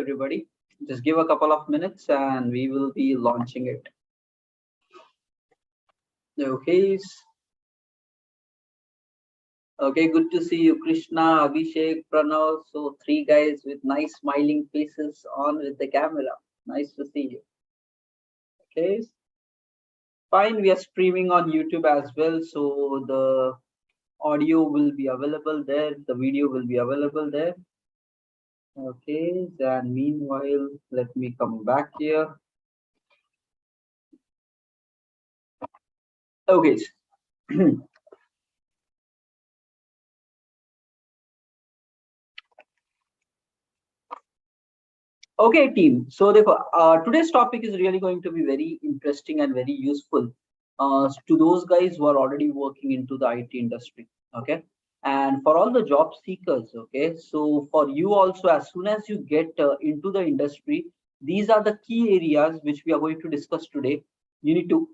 everybody. Just give a couple of minutes and we will be launching it. Okay. Okay, good to see you, Krishna, Abhishek, Pranav. So 3 guys with nice smiling faces on with the camera. Nice to see you. Okay. Fine, we are streaming on YouTube as well. So the audio will be available there. The video will be available there. Okay, and meanwhile, let me come back here. Okay. Okay, team. So today's topic is really going to be very interesting and very useful to those guys who are already working into the IT industry. Okay, and for all the job seekers. Okay, so for you also, as soon as you get into the industry, these are the key areas which we are going to discuss today. You need to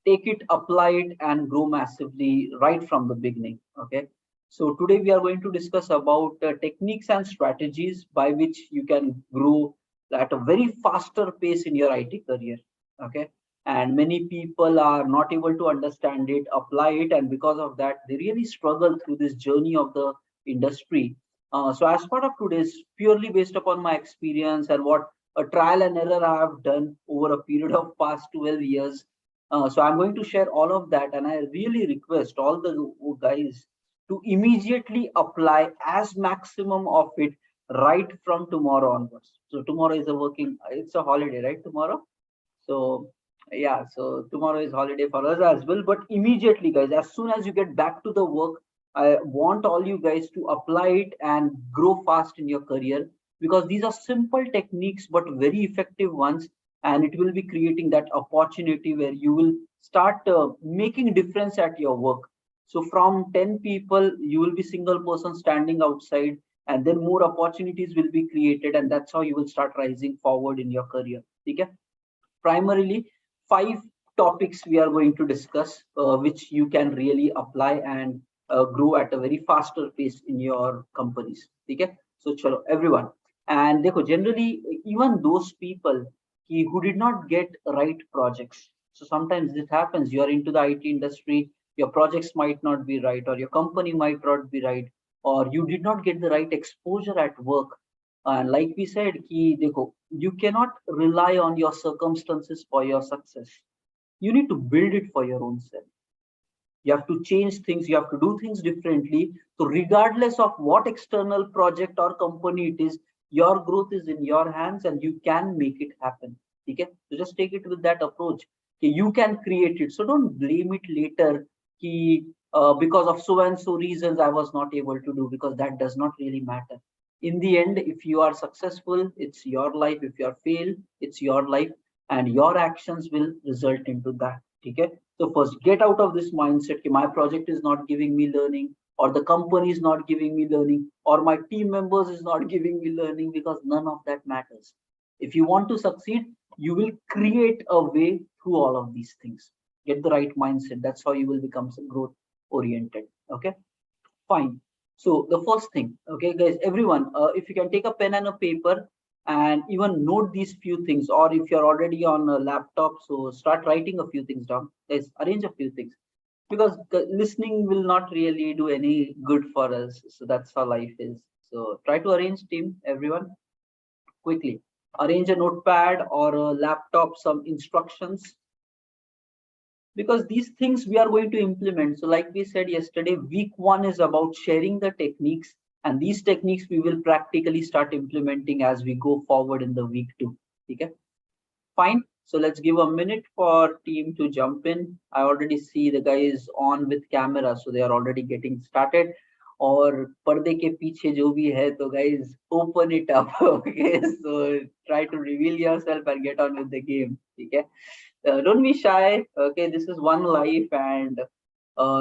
take it, apply it, and grow massively right from the beginning. Okay. So today we are going to discuss about techniques and strategies by which you can grow at a very faster pace in your IT career. Okay. And many people are not able to understand it, apply it, and because of that, they really struggle through this journey of the industry. So as part of today's, purely based upon my experience and what a trial and error I have done over a period of past 12 years. So I'm going to share all of that, and I really request all the guys to immediately apply as maximum of it right from tomorrow onwards. So tomorrow is it's a holiday, right? Tomorrow. So yeah, so tomorrow is holiday for us as well. But immediately, guys, as soon as you get back to the work, I want all you guys to apply it and grow fast in your career, because these are simple techniques but very effective ones, and it will be creating that opportunity where you will start making difference at your work. So from 10 people, you will be single person standing outside, and then more opportunities will be created, and that's how you will start rising forward in your career. Okay. Primarily 5 topics we are going to discuss, which you can really apply and grow at a very faster pace in your companies. Okay. So chalo everyone, and generally even those people who did not get right projects. So sometimes this happens. You are into the IT industry, your projects might not be right, or your company might not be right, or you did not get the right exposure at work. And like we said, you cannot rely on your circumstances for your success. You need to build it for your own self. You have to change things, you have to do things differently. So regardless of what external project or company it is, your growth is in your hands and you can make it happen. Okay, so just take it with that approach. Okay, you can create it, so don't blame it later. Because of so and so reasons I was not able to do, because that does not really matter. In the end, if you are successful, it's your life. If you are failed, it's your life, and your actions will result into that. Okay, so first get out of this mindset that my project is not giving me learning, or the company is not giving me learning, or my team members is not giving me learning, because none of that matters. If you want to succeed, you will create a way through all of these things. Get the right mindset. That's how you will become growth oriented. Okay, fine. So the first thing, okay, guys, everyone, if you can take a pen and a paper and even note these few things, or if you're already on a laptop, so start writing a few things down. Guys, arrange a few things, because listening will not really do any good for us. So that's how life is. So try to arrange, team, everyone, quickly. Arrange a notepad or a laptop, some instructions, because these things we are going to implement. So like we said yesterday, week 1 is about sharing the techniques, and these techniques we will practically start implementing as we go forward in the week 2. Okay, fine. So let's give a minute for team to jump in. I already see the guys on with camera, so they are already getting started. Or पर्दे के पीछे जो भी है, तो guys open it up. Okay, so try to reveal yourself and get on with the game. Okay, don't be shy. Okay, this is one life, and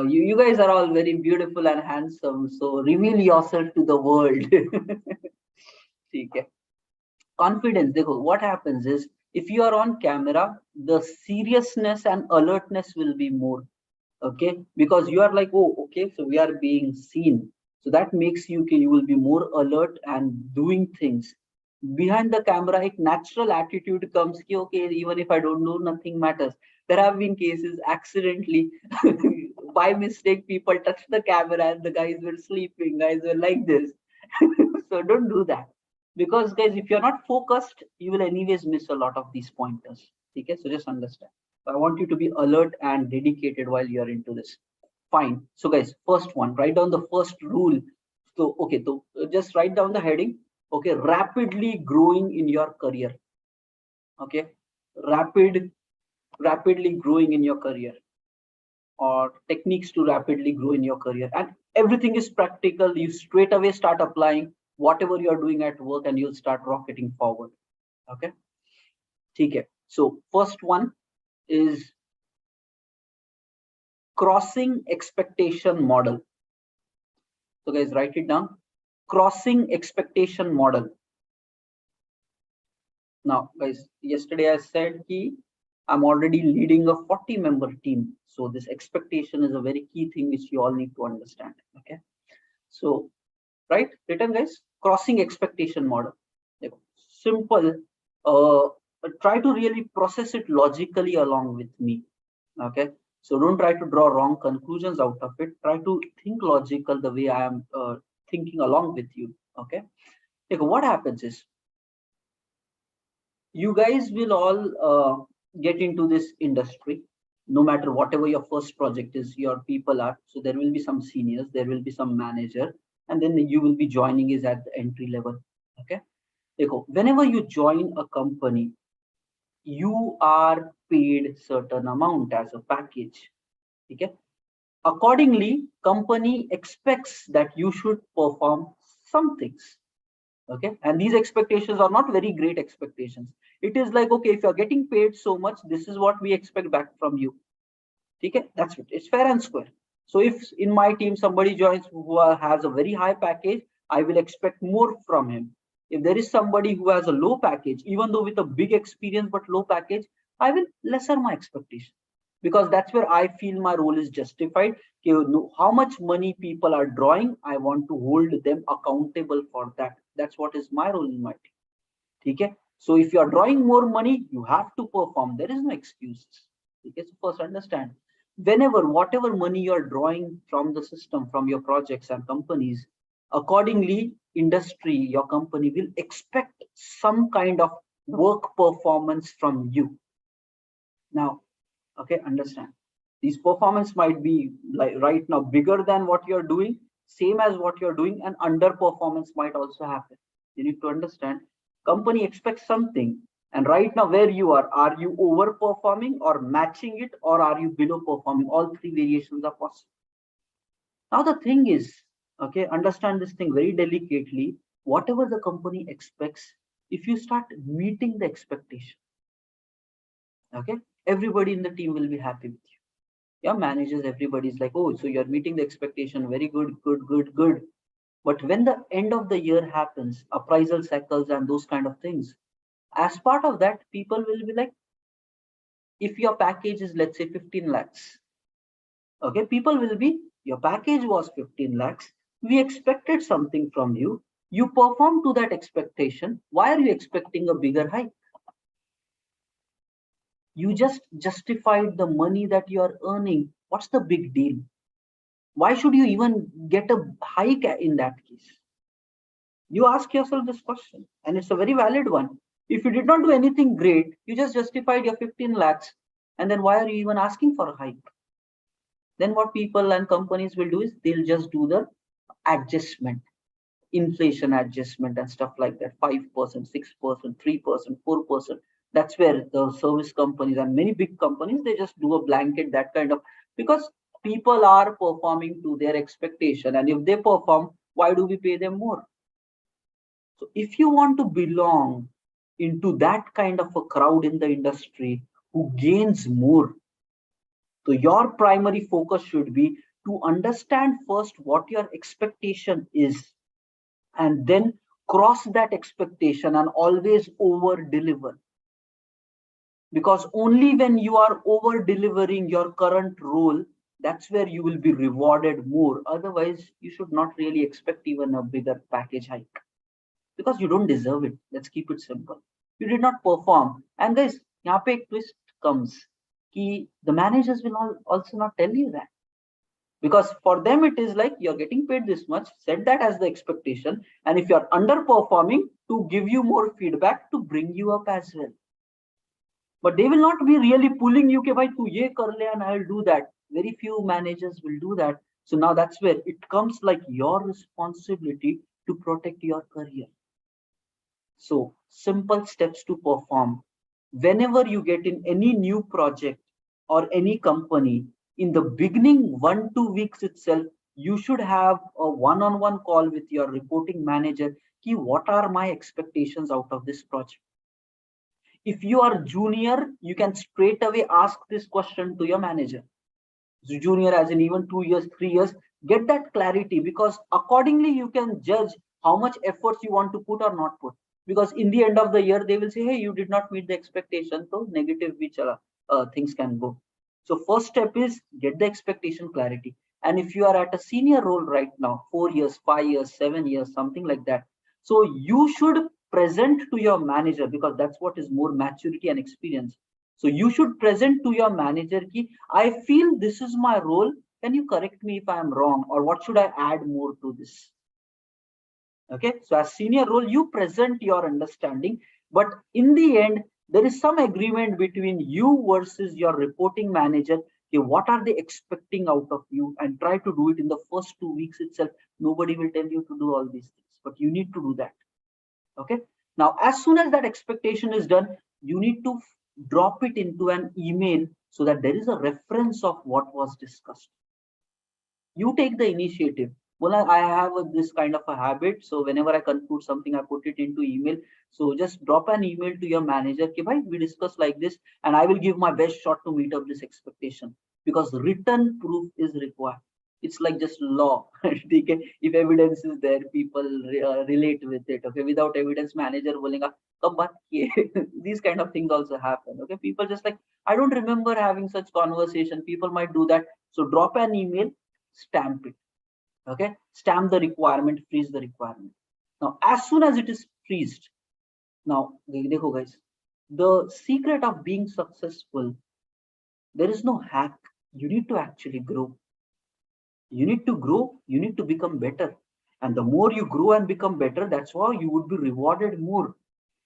you guys are all very beautiful and handsome, so reveal yourself to the world. Okay. Confidence. What happens is, if you are on camera, the seriousness and alertness will be more. Okay, because you are like, oh, okay, so we are being seen, so that makes you will be more alert and doing things. behind the camera एक natural attitude comes कि okay, even if I don't know, nothing matters. There have been cases accidentally by mistake people touch the camera and the guys were sleeping, guys were like this. So don't do that, because guys, if you're not focused, you will anyways miss a lot of these pointers. Okay, so just understand. So I want you to be alert and dedicated while you're into this. Fine. So guys, first one, write down the first rule. So okay, so just write down the heading. Okay, rapidly growing in your career. Okay, rapidly growing in your career, or techniques to rapidly grow in your career. And everything is practical. You straight away start applying whatever you're doing at work and you'll start rocketing forward. Okay, okay. So first one is crossing expectation model. So guys, write it down. Crossing expectation model. Now guys, yesterday I said ki I'm already leading a 40-member team. So this expectation is a very key thing which you all need to understand. Okay. So, right, written guys, crossing expectation model. Simple. Try to really process it logically along with me. Okay. So don't try to draw wrong conclusions out of it. Try to think logical the way I am thinking along with you. Okay. What happens is, you guys will all get into this industry. No matter whatever your first project is, your people are, so there will be some seniors, there will be some manager, and then you will be joining is at the entry level. Okay, whenever you join a company, you are paid certain amount as a package. Okay, accordingly, company expects that you should perform some things. Okay, and these expectations are not very great expectations. It is like, okay, if you're getting paid so much, this is what we expect back from you. Okay, that's it. It's fair and square. So if in my team somebody joins who has a very high package, I will expect more from him. If there is somebody who has a low package, even though with a big experience but low package, I will lesser my expectation, because that's where I feel my role is justified. How much money people are drawing, I want to hold them accountable for that. That's what is my role in my team. Okay, so if you are drawing more money, you have to perform. There is no excuses. Okay, so first understand, whenever whatever money you are drawing from the system, from your projects and companies, accordingly industry, your company will expect some kind of work performance from you. Now, okay, understand, these performance might be like right now bigger than what you're doing, same as what you're doing, and underperformance might also happen. You need to understand, company expects something, and right now where you are you overperforming or matching it, or are you below performing? All three variations are possible. Now the thing is, okay, understand this thing very delicately. Whatever the company expects, if you start meeting the expectation, okay, everybody in the team will be happy with you. Your managers, everybody's like, oh, so you're meeting the expectation, very good, good, good, good. But when the end of the year happens, appraisal cycles and those kind of things, as part of that, people will be like, if your package is, let's say, 15 lakhs, okay, people will be, your package was 15 lakhs, we expected something from you, you perform to that expectation, why are you expecting a bigger hike? You just justified the money that you are earning. What's the big deal? Why should you even get a hike in that case? You ask yourself this question, and it's a very valid one. If you did not do anything great, you just justified your 15 lakhs, and then why are you even asking for a hike? Then what people and companies will do is they'll just do the adjustment, inflation adjustment and stuff like that, 5%, 6%, 3%, 4%. That's where the service companies and many big companies, they just do a blanket, that kind of, because people are performing to their expectation, and if they perform, why do we pay them more? So if you want to belong into that kind of a crowd in the industry who gains more, so your primary focus should be to understand first what your expectation is, and then cross that expectation and always over deliver. Because only when you are over delivering your current role, that's where you will be rewarded more. Otherwise, you should not really expect even a bigger package hike. because you don't deserve it. Let's keep it simple. You did not perform. And guys, यहाँ पे एक twist comes कि the managers will also not tell you that, because for them it is like you're getting paid this much, set that as the expectation, and if you're underperforming, to give you more feedback to bring you up as well. But they will not be really pulling you, bhai tu ye kar le and I'll do that. Very few managers will do that. So now that's where it comes like your responsibility to protect your career. So simple steps to perform. Whenever you get in any new project or any company, in the beginning 1-2 weeks itself, you should have a one-on-one call with your reporting manager. Ki what are my expectations out of this project? If you are junior, you can straight away ask this question to your manager. So junior as in even 2 years, 3 years, get that clarity, because accordingly you can judge how much efforts you want to put or not put. Because in the end of the year, they will say, hey, you did not meet the expectation, so negative which things can go. So first step is get the expectation clarity. And if you are at a senior role right now, 4 years, 5 years, 7 years, something like that, so you should present to your manager, because that's what is more maturity and experience. So you should present to your manager ki, I feel this is my role. Can you correct me if I am wrong, or what should I add more to this? Okay, so as senior role, you present your understanding, but in the end, there is some agreement between you versus your reporting manager. Okay, what are they expecting out of you, and try to do it in the first 2 weeks itself. Nobody will tell you to do all these things, but you need to do that. Okay, now as soon as that expectation is done, you need to drop it into an email so that there is a reference of what was discussed. You take the initiative. Well, I have this kind of a habit, so whenever I conclude something, I put it into email. So just drop an email to your manager, okay, bhai, we discuss like this, and I will give my best shot to meet up this expectation, because written proof is required. It's like just law. If evidence is there, people relate with it. Okay, without evidence, manager bolenga kab baat kiye. These kind of things also happen. Okay, people just like, I don't remember having such conversation. People might do that. So drop an email, stamp it. Okay, stamp the requirement, freeze the requirement. Now as soon as it is freezed, now dekho guys, the secret of being successful, there is no hack. You need to actually grow. You need to grow, you need to become better, and the more you grow and become better, that's why you would be rewarded more.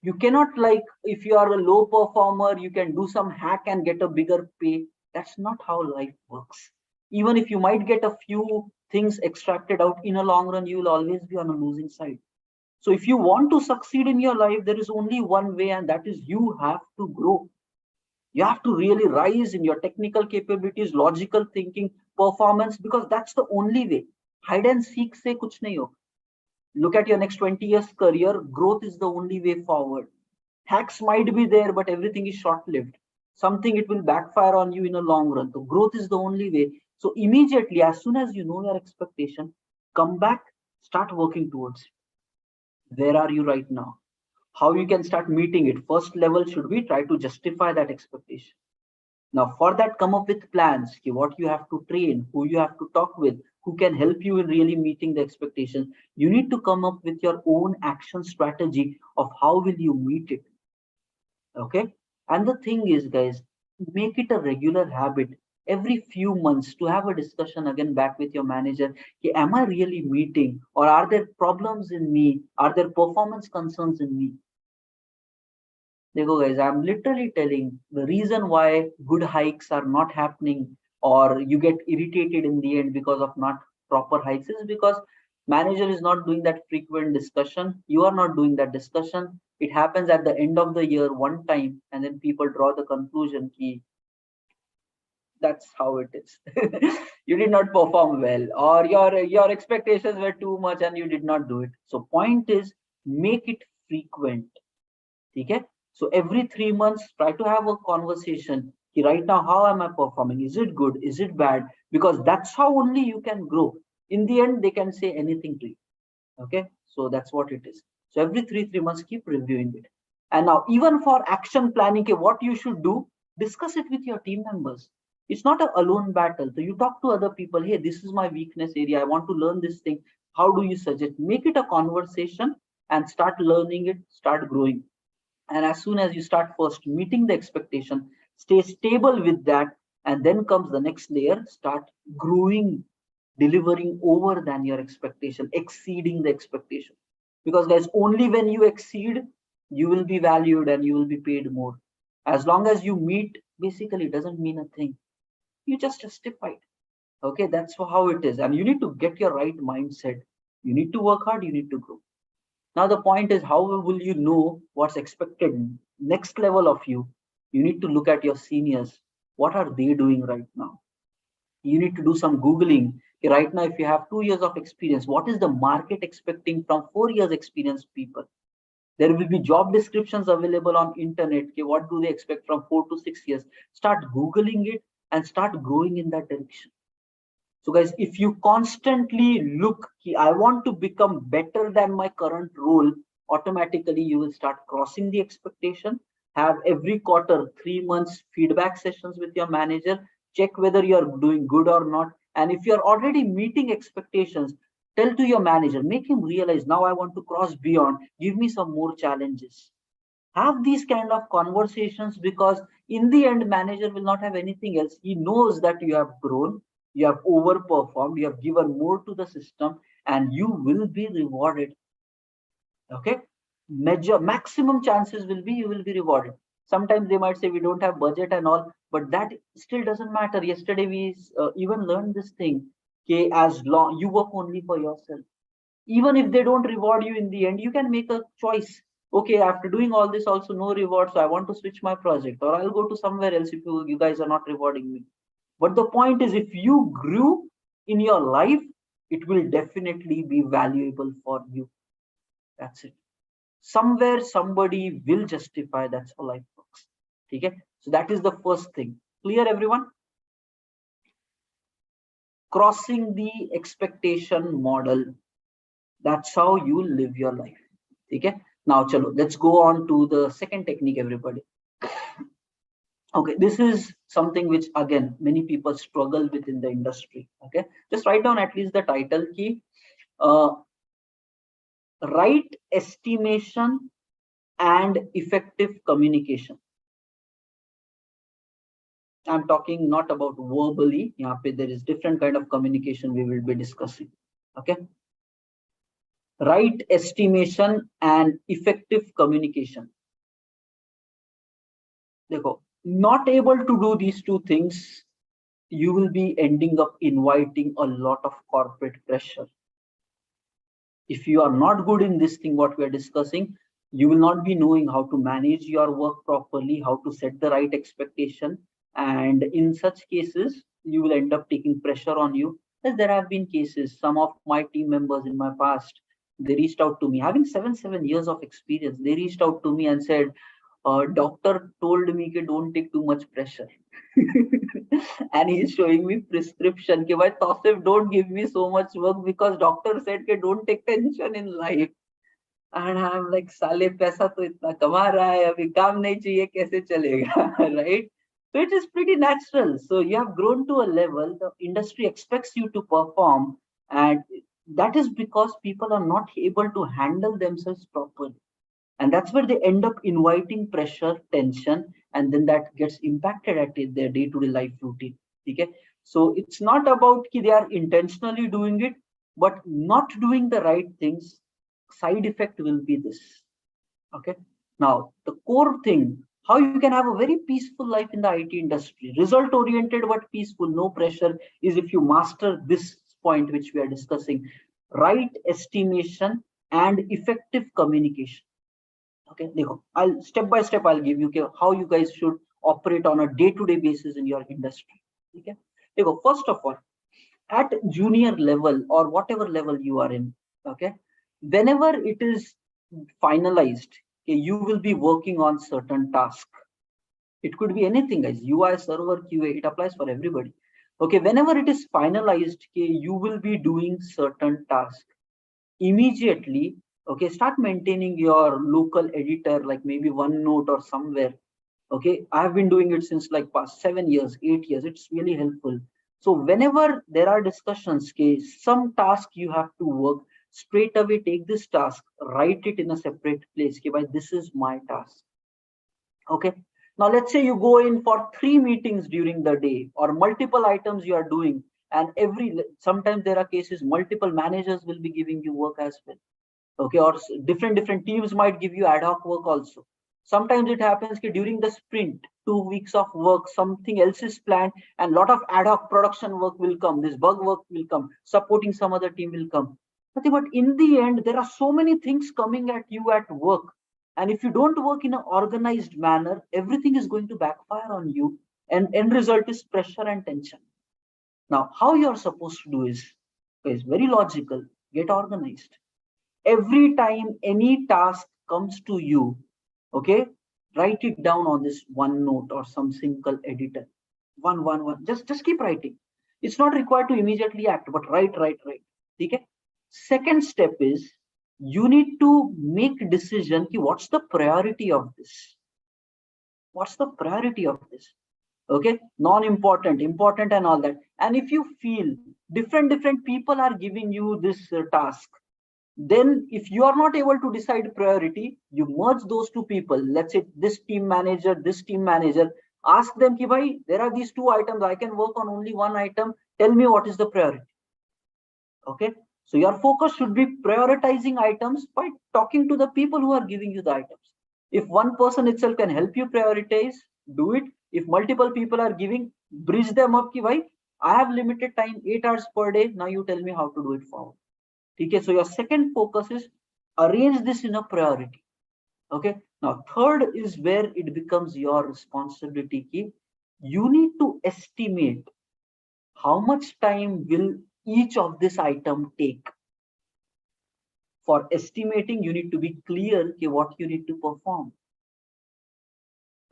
You cannot, like, if you are a low performer, you can do some hack and get a bigger pay. That's not how life works. Even if you might get a few things extracted out, in a long run, you will always be on a losing side. So if you want to succeed in your life, there is only one way, and that is you have to grow. You have to really rise in your technical capabilities, logical thinking, performance, because that's the only way. Hide and seek se kuch nahi ho. Look at your next 20 years career. Growth is the only way forward. Hacks might be there, but everything is short-lived. Something it will backfire on you in a long run. So growth is the only way. So immediately, as soon as you know your expectation, come back, start working towards it. Where are you right now? How you can start meeting it? First level should be try to justify that expectation. Now for that, come up with plans. What you have to train, who you have to talk with, who can help you in really meeting the expectation. You need to come up with your own action strategy of how will you meet it. Okay, and the thing is, guys, make it a regular habit every few months to have a discussion again back with your manager. Am I really meeting, or are there problems in me? Are there performance concerns in me? देखो guys, I'm literally telling the reason why good hikes are not happening, or you get irritated in the end because of not proper hikes, is because manager is not doing that frequent discussion. You are not doing that discussion. It happens at the end of the year one time, and then people draw the conclusion ki that's how it is. You did not perform well, or your expectations were too much and you did not do it. So point is, make it frequent. Okay, so every 3 months, try to have a conversation. Right now, how am I performing? Is it good? Is it bad? Because that's how only you can grow. In the end, they can say anything to you. Okay, so that's what it is. So every three months, keep reviewing it. And now, even for action planning, what you should do, discuss it with your team members. It's not an alone battle. So you talk to other people. Hey, this is my weakness area. I want to learn this thing. How do you suggest? Make it a conversation. and start learning it, start growing. And as soon as you start first meeting the expectation, stay stable with that, and then comes the next layer, start growing, delivering over than your expectation, exceeding the expectation. Because guys, only when you exceed, you will be valued and you will be paid more. As long as you meet, basically it doesn't mean a thing. You just justified. Okay, that's how it is. And you need to get your right mindset. You need to work hard, you need to grow. Now the point is, how will you know what's expected next level of you? You need to look at your seniors. What are they doing right now? You need to do some Googling. Okay, right now, if you have 2 years of experience, what is the market expecting from 4 years experienced people? There will be job descriptions available on internet. Okay, what do they expect from 4 to 6 years? Start Googling it and start growing in that direction. So guys, if you constantly look, I want to become better than my current role, automatically you will start crossing the expectation. Have every quarter, 3 months feedback sessions with your manager, check whether you're doing good or not. And if you're already meeting expectations, tell to your manager, make him realize, now I want to cross beyond, give me some more challenges. Have these kind of conversations, because in the end, manager will not have anything else. He knows that you have grown, you have overperformed, you have given more to the system, and you will be rewarded. Okay, maximum chances will be you will be rewarded. Sometimes they might say we don't have budget and all, but that still doesn't matter. Yesterday we even learned this thing. Okay, as long you work only for yourself, even if they don't reward you in the end, you can make a choice. Okay, after doing all this also no reward, so I want to switch my project, or I'll go to somewhere else if you guys are not rewarding me. But the point is, if you grew in your life, it will definitely be valuable for you. That's it. Somewhere somebody will justify. That's how life works. Okay, so that is the first thing. Clear, everyone? Crossing the expectation model. That's how you live your life. Okay, now chalo, let's go on to the second technique, everybody. Okay, this is something which again many people struggle with in the industry. Okay, just write down at least the title key. Right estimation and effective communication. I'm talking not about verbally. There is different kind of communication we will be discussing. Okay, right estimation and effective communication. Dekho, not able to do these two things, you will be ending up inviting a lot of corporate pressure. If you are not good in this thing, what we are discussing, you will not be knowing how to manage your work properly, how to set the right expectation. And in such cases, you will end up taking pressure on you. As there have been cases, some of my team members in my past, they reached out to me, having seven years of experience. They reached out to me and said, doctor told me that don't take too much pressure. And he's showing me prescription. Ki, Tausif, don't give me so much work because doctor said that don't take tension in life. And I'm like, साले पैसा तो इतना कमा रहा है, अभी काम नहीं चाहिए, कैसे चलेगा, right? So it is pretty natural. So you have grown to a level, the industry expects you to perform, and that is because people are not able to handle themselves properly. And that's where they end up inviting pressure, tension, and then that gets impacted at their day-to-day life routine. Okay, so it's not about they are intentionally doing it, but not doing the right things. Side effect will be this. Okay, now the core thing, how you can have a very peaceful life in the IT industry, result oriented but peaceful, no pressure, is if you master this point which we are discussing: right estimation and effective communication. Okay, I'll step by step I'll give you how you guys should operate on a day-to-day basis in your industry. Okay, first of all, at junior level or whatever level you are in, okay, whenever it is finalized, okay, you will be working on certain task. It could be anything, guys. UI, server, QA, it applies for everybody. Okay, whenever it is finalized, okay, you will be doing certain task. Immediately, okay, start maintaining your local editor, like maybe OneNote or somewhere. Okay, I have been doing it since like past 7 years, 8 years. It's really helpful. So whenever there are discussions, okay, some task you have to work, straight away take this task, write it in a separate place. Okay, by this is my task. Okay. Now let's say you go in for 3 meetings during the day, or multiple items you are doing, and sometimes there are cases multiple managers will be giving you work as well. Okay, or different teams might give you ad hoc work also. Sometimes it happens that during the sprint, 2 weeks of work, something else is planned, and lot of ad hoc production work will come, this bug work will come, supporting some other team will come. But in the end, there are so many things coming at you at work, and if you don't work in an organized manner, everything is going to backfire on you, and end result is pressure and tension. Now how you are supposed to do is very logical. Get organized. Every time any task comes to you, okay, write it down on this OneNote or some single editor. One. Just keep writing. It's not required to immediately act, but write. Okay. Second step is you need to make decision. What's the priority of this? What's the priority of this? Okay, non-important, important, and all that. And if you feel different people are giving you this task, then if you are not able to decide priority, you merge those two people. Let's say this team manager, ask them, ki bhai, there are these 2 items, I can work on only one item, tell me what is the priority. Okay, so your focus should be prioritizing items by talking to the people who are giving you the items. If one person itself can help you prioritize, do it. If multiple people are giving, bridge them up, ki bhai, I have limited time, 8 hours per day, now you tell me how to do it forward. Okay, so your second focus is arrange this in a priority. Okay, now third is where it becomes your responsibility. You need to estimate how much time will each of this item take. For estimating, you need to be clear what you need to perform.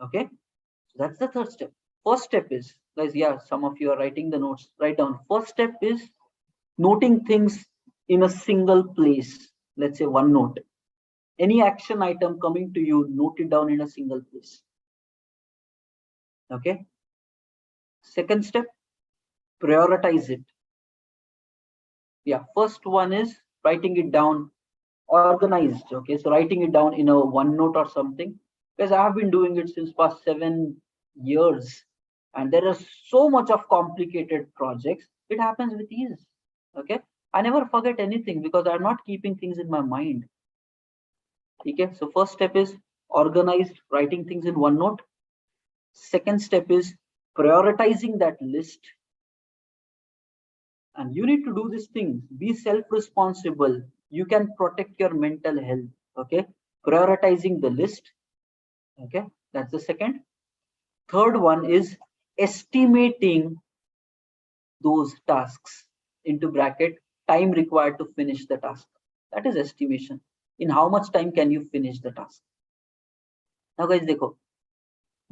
Okay, so that's the third step. First step is, guys, yeah, some of you are writing the notes, write down. First step is noting things in a single place. Let's say OneNote. Any action item coming to you, note it down in a single place. Okay. Second step, prioritize it. Yeah, first one is writing it down, organized. Okay, so writing it down in a OneNote or something, because I have been doing it since past 7 years, and there is so much of complicated projects. It happens with ease. Okay, I never forget anything because I'm not keeping things in my mind. Okay, so first step is organized, writing things in OneNote. Second step is prioritizing that list. And you need to do these things. Be self-responsible. You can protect your mental health. Okay, prioritizing the list. Okay, that's the second. Third one is estimating those tasks, into bracket, time required to finish the task. That is estimation. In how much time can you finish the task? Now guys, dekho,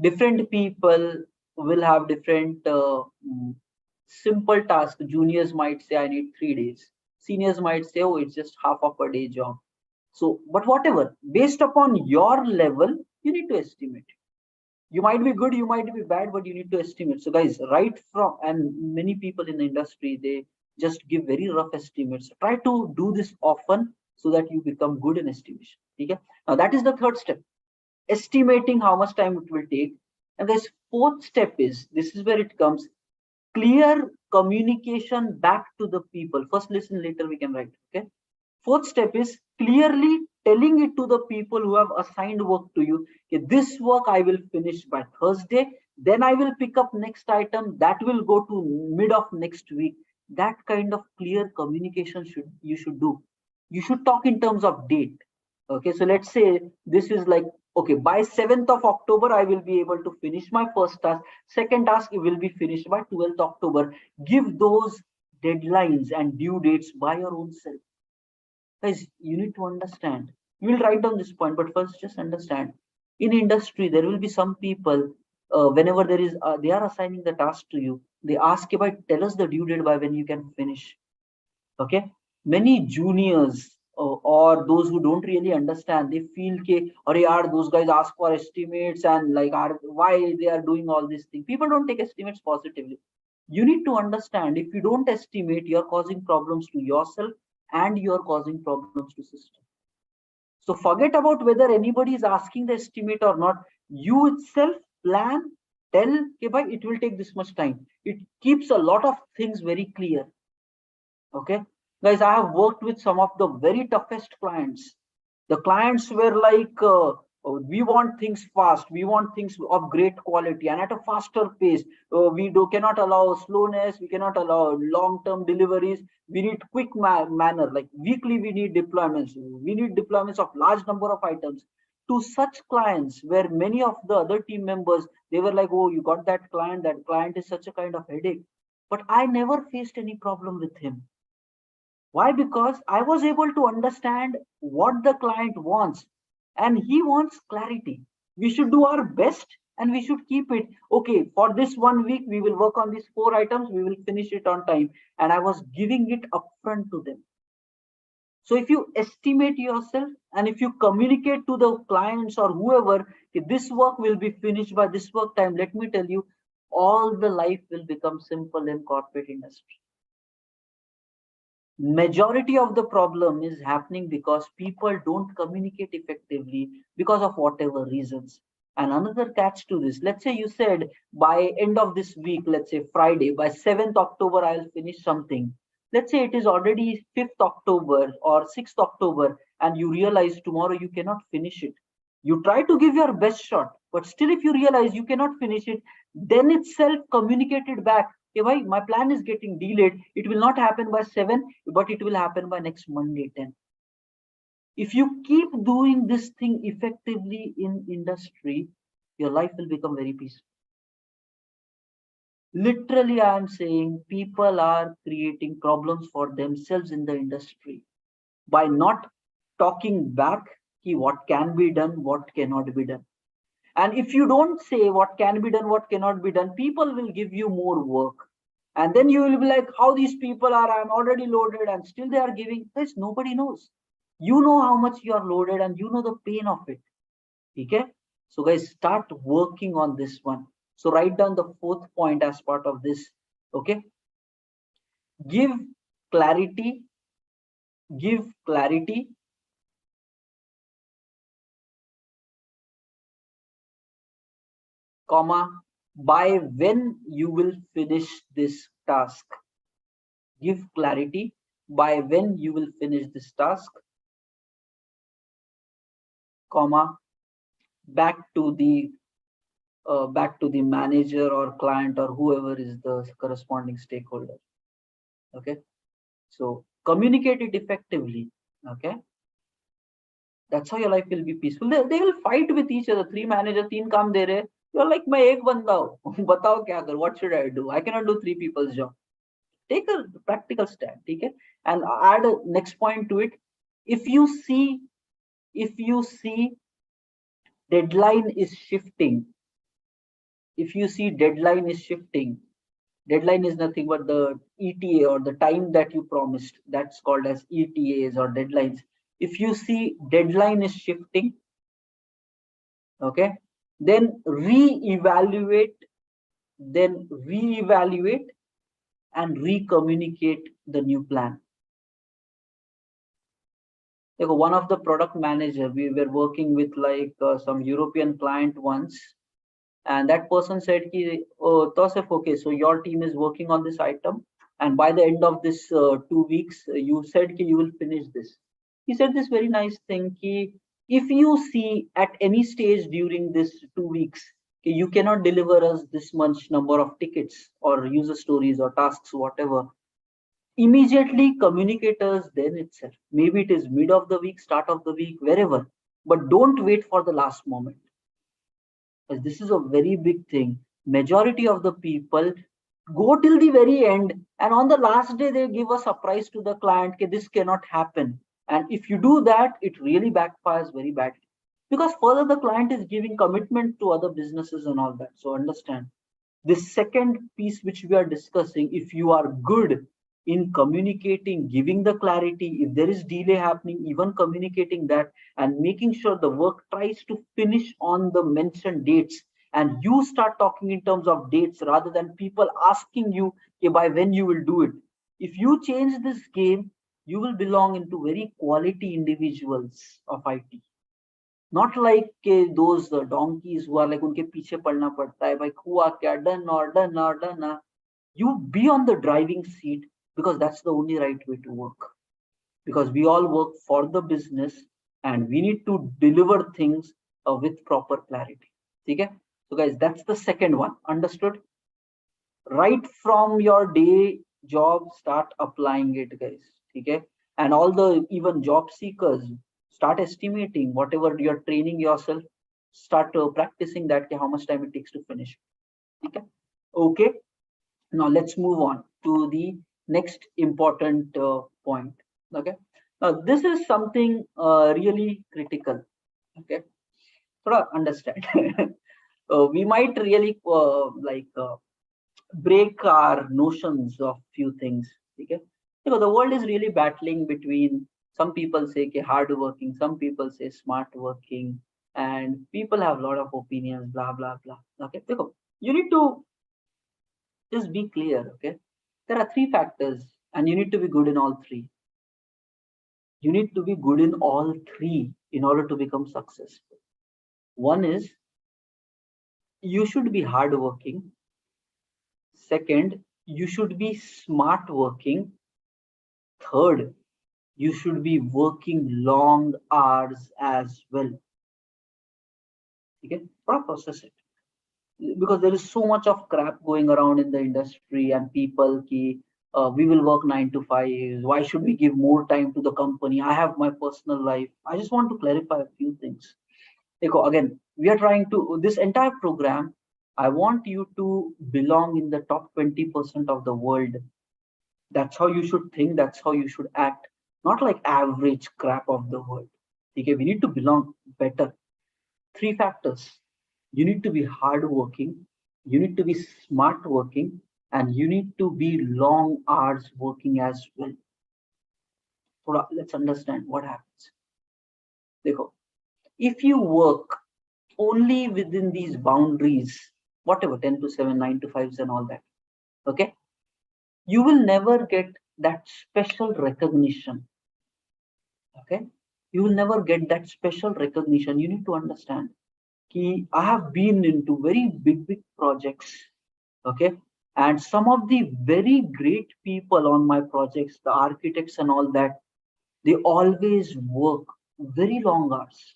different people will have different simple tasks. Juniors might say I need 3 days. Seniors might say, oh, it's just half of a day job. So, but whatever, based upon your level, you need to estimate. You might be good, you might be bad, but you need to estimate. So guys, right from, and many people in the industry, they just give very rough estimates. Try to do this often so that you become good in estimation. Okay? Now that is the third step, estimating how much time it will take. And this fourth step is, this is where it comes, clear communication back to the people. First listen, later we can write. Okay. Fourth step is clearly telling it to the people who have assigned work to you. Okay, this work I will finish by Thursday, then I will pick up next item that will go to mid of next week. That kind of clear communication you should do. You should talk in terms of date. Okay, so let's say this is like, okay, by 7th of October, I will be able to finish my first task. Second task will be finished by 12th October. Give those deadlines and due dates by your own self. Guys, you need to understand. You will write down this point, but first just understand. In industry, there will be some people, whenever there is, they are assigning the task to you. They ask about, tell us the due date by when you can finish. Okay. Many juniors or those who don't really understand, they feel or yaar, those guys ask for estimates and like why they are doing all these things. People don't take estimates positively. You need to understand, if you don't estimate, you're causing problems to yourself and you are causing problems to system. So forget about whether anybody is asking the estimate or not. You itself plan, tell, okay, bhai, it will take this much time. It keeps a lot of things very clear. Okay, guys, I have worked with some of the very toughest clients. The clients were like, we want things fast, we want things of great quality and at a faster pace. Cannot allow slowness, we cannot allow long-term deliveries. We need quick manner, like weekly we need deployments. We need deployments of large number of items. To such clients, where many of the other team members, they were like, oh, you got that client is such a kind of headache. But I never faced any problem with him. Why? Because I was able to understand what the client wants, and he wants clarity. We should do our best and we should keep it. Okay, for this 1 week, we will work on these 4 items, we will finish it on time. And I was giving it upfront to them. So if you estimate yourself and if you communicate to the clients or whoever, okay, this work will be finished by this work time, let me tell you, all the life will become simple in corporate industry. Majority of the problem is happening because people don't communicate effectively because of whatever reasons. And another catch to this, let's say you said by end of this week, let's say Friday, by 7th October I'll finish something. Let's say it is already 5th October or 6th October and you realize tomorrow you cannot finish it. You try to give your best shot, but still if you realize you cannot finish it, then itself communicated back, okay, bhai, my plan is getting delayed. It will not happen by 7, but it will happen by next Monday 10. If you keep doing this thing effectively in industry, your life will become very peaceful. Literally, I am saying people are creating problems for themselves in the industry by not talking back what can be done, what cannot be done. And if you don't say what can be done, what cannot be done, people will give you more work. And then you will be like, how these people are, I'm already loaded and still they are giving. Guys, nobody knows. You know how much you are loaded and you know the pain of it. Okay? So guys, start working on this one. So write down the 4th point as part of this. Okay? Give clarity. Give clarity. Comma, by when you will finish this task. Give clarity by when you will finish this task, comma, back to the manager or client or whoever is the corresponding stakeholder. Okay, so communicate it effectively. Okay, that's how your life will be peaceful. They will fight with each other. 3 managers, 3 काम दे रहे, you're like मैं एक बंदा हूँ, बताओ क्या कर, what should I do? I cannot do 3 people's job. Take a practical stand. Okay, and add a next point to it. If you see deadline is shifting, if you see deadline is shifting, deadline is nothing but the ETA or the time that you promised. That's called as ETAs or deadlines. If you see deadline is shifting, okay, then reevaluate and recommunicate the new plan. Like one of the product manager, we were working with like some European client once, and that person said, oh, Tosef, okay, so your team is working on this item, and by the end of this 2 weeks, you said you will finish this. He said this very nice thing, if you see at any stage during this 2 weeks, you cannot deliver us this much number of tickets or user stories or tasks, whatever, immediately communicators then itself. Maybe it is mid of the week, start of the week, wherever, but don't wait for the last moment. Because this is a very big thing. Majority of the people go till the very end, and on the last day they give a surprise to the client, okay, this cannot happen. And if you do that, it really backfires very badly. Because further the client is giving commitment to other businesses and all that. So understand. This second piece which we are discussing, if you are good in communicating, giving the clarity, if there is delay happening, even communicating that and making sure the work tries to finish on the mentioned dates, and you start talking in terms of dates rather than people asking you, okay, by when you will do it. If you change this game, you will belong into very quality individuals of IT. Not like those donkeys who are like उनके पीछे पड़ना पड़ता है भाई हुआ क्या done or done or done. You be on the driving seat because that's the only right way to work. Because we all work for the business and we need to deliver things with proper clarity. Okay? So guys, that's the second one. Understood? Right from your day job, start applying it, guys. Okay? And all the even job seekers, start estimating whatever you're training yourself, start practicing that, okay, how much time it takes to finish. Okay? Okay. Now let's move on to the next important point. Okay. Now this is something really critical. Okay. So understand. We might really break our notions of few things. Okay. Because the world is really battling between some people say okay, hard working, some people say smart working, and people have a lot of opinions, blah blah blah. Okay. So you need to just be clear. Okay. There are three factors, and you need to be good in all three. You need to be good in all three in order to become successful. One is you should be hardworking. Second, you should be smart working. Third, you should be working long hours as well. Okay, process it. Because there is so much of crap going around in the industry and people ki, we will work 9 to 5. Why should we give more time to the company? I have my personal life. I just want to clarify a few things. Again, we are trying to this entire program. I want you to belong in the top 20% of the world. That's how you should think. That's how you should act. Not like average crap of the world. Okay, we need to belong better. Three factors. You need to be hardworking, you need to be smart working, and you need to be long hours working as well. So let's understand what happens. If you work only within these boundaries, whatever 10 to 7, 9 to 5s, and all that, okay, you will never get that special recognition. Okay, you will never get that special recognition. You need to understand. I have been into very big projects, okay, and some of the very great people on my projects, the architects and all that, they always work very long hours.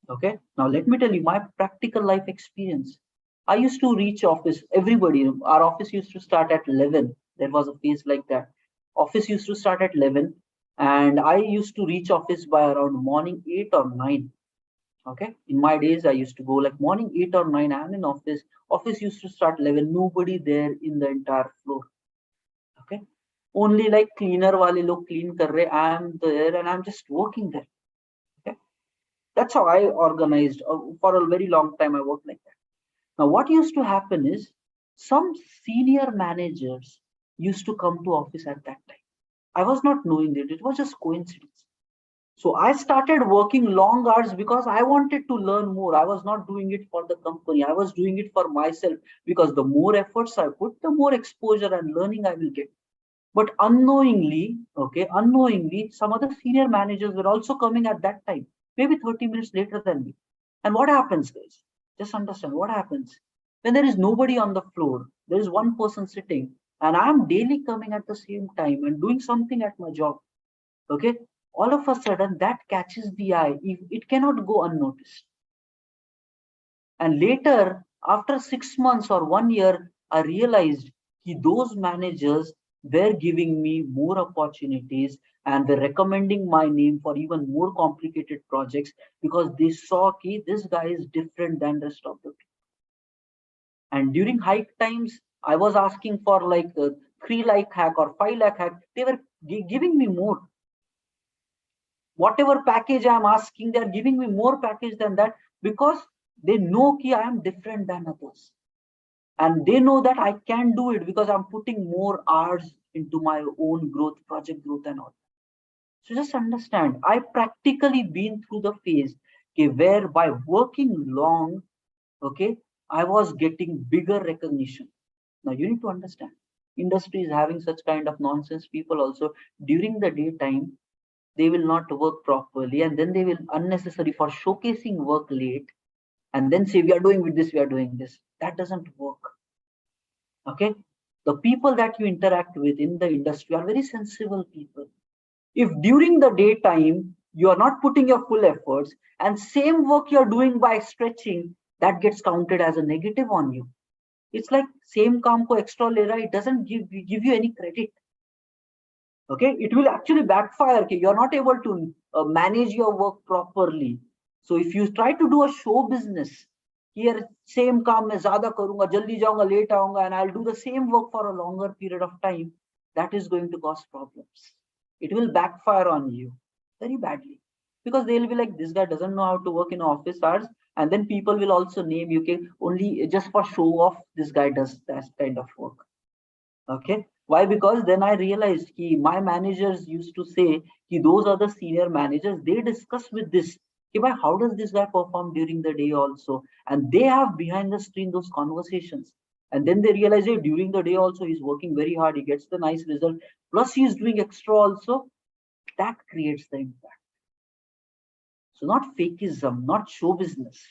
Okay, now let me tell you my practical life experience. I used to reach office, everybody, our office used to start at 11. There was a phase like that. Office used to start at 11, and I used to reach office by around morning 8 or 9. Okay, in my days I used to go like morning 8 or 9. I'm in office used to start 11, nobody there in the entire floor. Okay, only like cleaner wale log clean kar rahe, I'm there and I'm just working there. Okay, that's how I organized. For a very long time I worked like that. Now what used to happen is some senior managers used to come to office at that time. I was not knowing it was just coincidence. So I started working long hours because I wanted to learn more. I was not doing it for the company. I was doing it for myself because the more efforts I put, the more exposure and learning I will get. But unknowingly, some other senior managers were also coming at that time, maybe 30 minutes later than me. And what happens, guys? Just understand what happens. When there is nobody on the floor, there is one person sitting, and I'm daily coming at the same time and doing something at my job. Okay, all of a sudden that catches the eye. It cannot go unnoticed. And later, after 6 months or 1 year, I realized those managers were giving me more opportunities and were recommending my name for even more complicated projects because they saw this guy is different than rest of the people. And during hike times, I was asking for like 3 lakh hack or 5 lakh hack. They were giving me more. Whatever package I'm asking, they're giving me more package than that because they know I am different than others. And they know that I can do it because I'm putting more hours into my own growth, project growth and all. So just understand, I practically been through the phase where by working long, okay, I was getting bigger recognition. Now you need to understand, industry is having such kind of nonsense people also. During the daytime, they will not work properly, and then they will unnecessary for showcasing work late, and then say we are doing with this, we are doing this. That doesn't work. Okay, the people that you interact with in the industry are very sensible people. If during the daytime you are not putting your full efforts, and same work you're doing by stretching, that gets counted as a negative on you. It's like same काम को extra ले रहा है, it doesn't give you any credit. Okay, it will actually backfire. Okay, you're not able to manage your work properly. So if you try to do a show business, here same काम मैं ज़्यादा करूँगा, जल्दी जाऊँगा, late आऊँगा, and I'll do the same work for a longer period of time, that is going to cause problems. It will backfire on you very badly, because they'll be like, this guy doesn't know how to work in office hours, and then people will also name you, okay, only just for show off, this guy does that kind of work. Okay, why? Because then I realized my managers used to say those are the senior managers, they discuss with this, how does this guy perform during the day also, and they have behind the screen those conversations, and then they realize, hey, during the day also he's working very hard, he gets the nice result, plus he's doing extra also. That creates the impact. So not fakeism, not show business.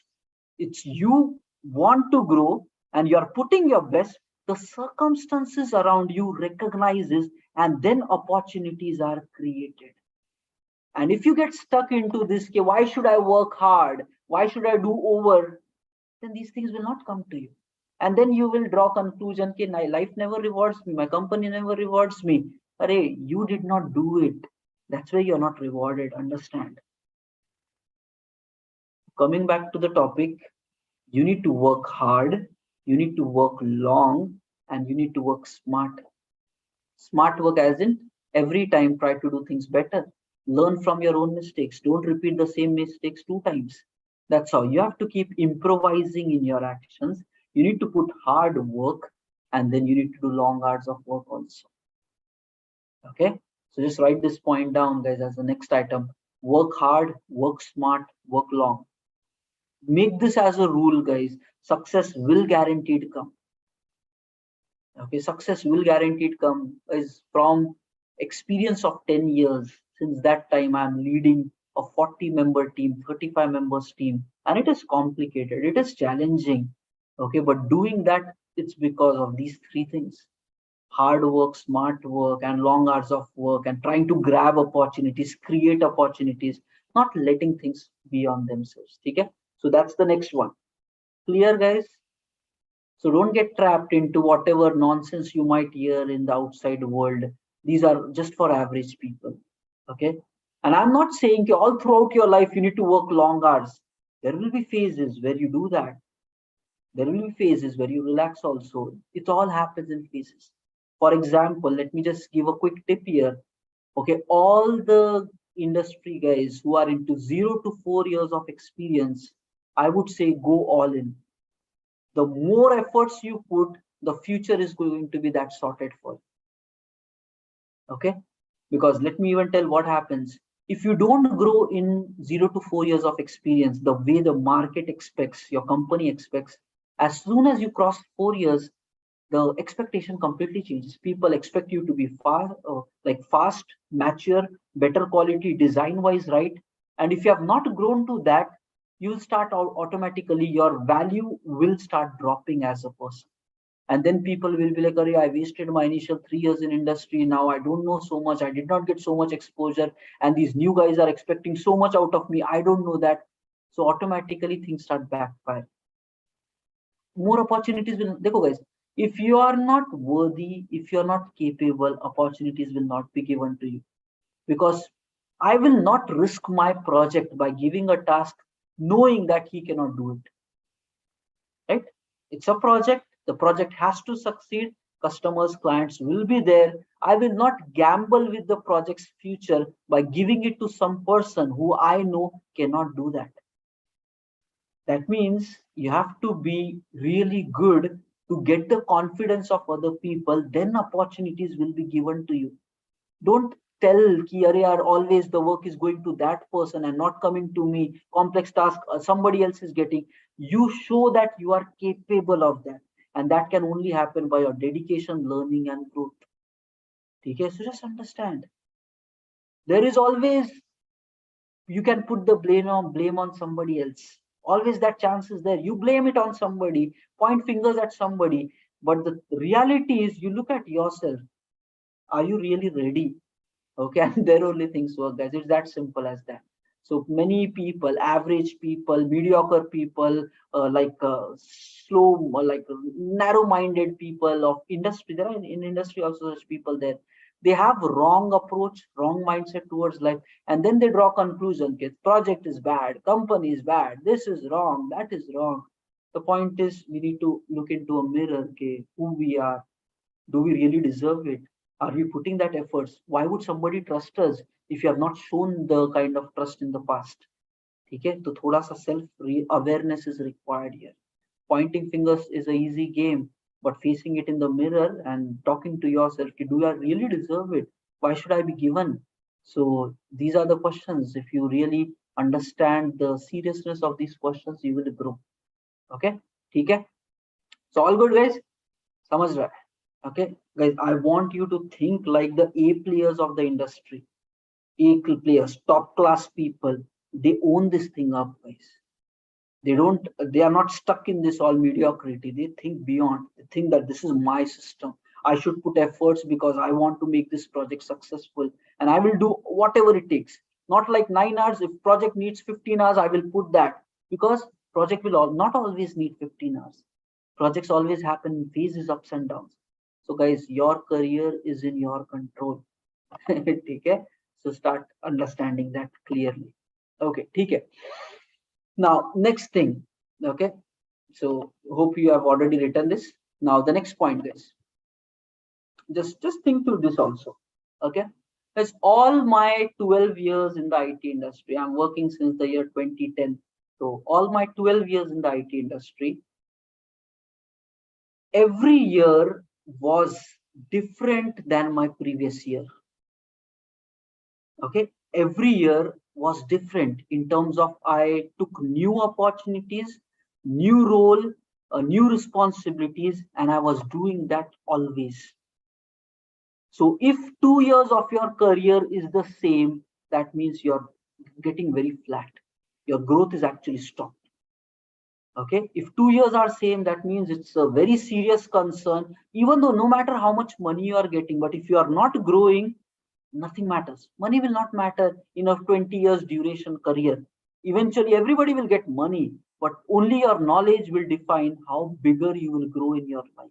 It's you want to grow and you're putting your best, the circumstances around you recognizes, and then opportunities are created. And if you get stuck into this, why should I work hard, why should I do over, then these things will not come to you. And then you will draw conclusion, my life never rewards me, my company never rewards me. Arey, you did not do it. That's why you're not rewarded. Understand? Coming back to the topic, you need to work hard, you need to work long, and you need to work smart. Smart work as in every time try to do things better. Learn from your own mistakes. Don't repeat the same mistakes 2 times. That's how you have to keep improvising in your actions. You need to put hard work, and then you need to do long hours of work also. Okay, so just write this point down, guys, as the next item. Work hard, work smart, work long. Make this as a rule, guys. Success will guaranteed come. Okay, success will guaranteed come is from experience of 10 years. Since that time, I'm leading a 40-member team, 35 members team, and it is complicated, it is challenging. Okay, but doing that, it's because of these 3 things: hard work, smart work, and long hours of work, and trying to grab opportunities, create opportunities, not letting things be on themselves. Okay, so that's the next one. Clear, guys? So don't get trapped into whatever nonsense you might hear in the outside world. These are just for average people. Okay, and I'm not saying all throughout your life you need to work long hours. There will be phases where you do that. There will be phases where you relax also. It all happens in phases. For example, let me just give a quick tip here. Okay, all the industry guys who are into 0 to 4 years of experience, I would say go all in. The more efforts you put, the future is going to be that sorted for you. Okay, because let me even tell what happens. If you don't grow in 0 to 4 years of experience, the way the market expects, your company expects, as soon as you cross 4 years, the expectation completely changes. People expect you to be fast, mature, better quality, design wise, right? And if you have not grown to that, you will start automatically, your value will start dropping as a person. And then people will be like, I wasted my initial 3 years in industry. Now I don't know so much. I did not get so much exposure. And these new guys are expecting so much out of me. I don't know that. So automatically things start backfire. More opportunities will, guys, if you are not worthy, if you're not capable, opportunities will not be given to you. Because I will not risk my project by giving a task knowing that he cannot do it. Right? It's a project. The project has to succeed. Customers, clients will be there. I will not gamble with the project's future by giving it to some person who I know cannot do that. That means you have to be really good to get the confidence of other people. Then opportunities will be given to you. Don't tell ki always the work is going to that person and not coming to me. Complex task somebody else is getting. You show that you are capable of that. and that can only happen by your dedication, learning, and growth. Okay, so just understand there is always, you can put the blame on somebody else. Always that chance is there. You blame it on somebody, point fingers at somebody. But the reality is, you look at yourself. Are you really ready? Okay, and there only things work, guys. It's that simple as that. So many people, average people, mediocre people, slow, narrow-minded people of industry. There are in industry also such people there. They have wrong approach, wrong mindset towards life, and then they draw conclusion. Okay, project is bad, company is bad, this is wrong, that is wrong. The point is, we need to look into a mirror. Okay, who we are, do we really deserve it? Are we putting that efforts? Why would somebody trust us if you have not shown the kind of trust in the past? Okay, so thoda sa self awareness is required here. Pointing fingers is a easy game, but facing it in the mirror and talking to yourself, do I really deserve it? Why should I be given? So these are the questions. If you really understand the seriousness of these questions, you will grow. Okay, okay. So all good, guys. समझ रहा है? Okay, guys, I want you to think like the A players of the industry. A players, top class people, they own this thing up, guys. They are not stuck in this all mediocrity. They think beyond. They think that this is my system. I should put efforts because I want to make this project successful, and I will do whatever it takes. Not like 9 hours. If project needs 15 hours, I will put that, because project will not always need 15 hours. Projects always happen in phases, ups and downs. So guys, your career is in your control. Okay, so start understanding that clearly. Okay, okay. Now next thing. Okay, so hope you have already written this. Now the next point, guys, just think through this also. Okay, it's all my 12 years in the IT industry. I'm working since the year 2010. So all my 12 years in the IT industry, every year was different than my previous year. Okay, every year was different in terms of I took new opportunities, new role, new responsibilities, and I was doing that always. So if 2 years of your career is the same, that means you're getting very flat. Your growth is actually stopped. Okay, if 2 years are same, that means it's a very serious concern. Even though no matter how much money you are getting, but if you are not growing, nothing matters. Money will not matter in a 20 years duration career. Eventually everybody will get money, but only your knowledge will define how bigger you will grow in your life.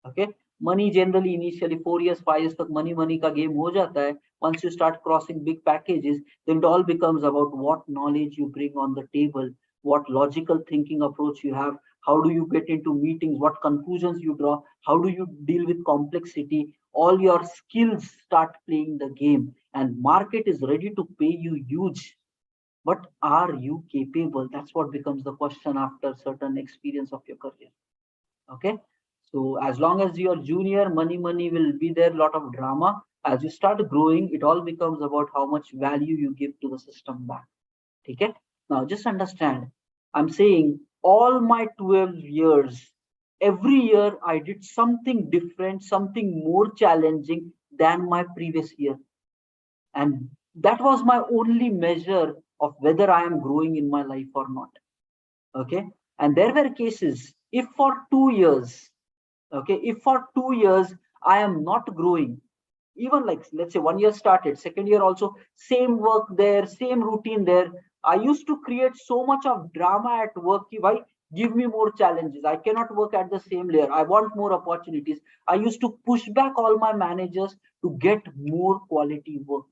Okay, money generally initially 4 years 5 years tak money ka game ho jata hai. Once you start crossing big packages, then it all becomes about what knowledge you bring on the table, what logical thinking approach you have, how do you get into meetings, what conclusions you draw, how do you deal with complexity. All your skills start playing the game, and market is ready to pay you huge. But are you capable? That's what becomes the question after certain experience of your career. Okay, so as long as you're junior, money will be there, lot of drama. As you start growing, it all becomes about how much value you give to the system back. Okay, now just understand, I'm saying all my 12 years, every year I did something different, something more challenging than my previous year, and that was my only measure of whether I am growing in my life or not. Okay, and there were cases, if for 2 years, okay, if for 2 years I am not growing, even like let's say 1 year started, second year also same work there, same routine there, I used to create so much of drama at work. Why? Give me more challenges, I cannot work at the same layer, I want more opportunities. I used to push back all my managers to get more quality work.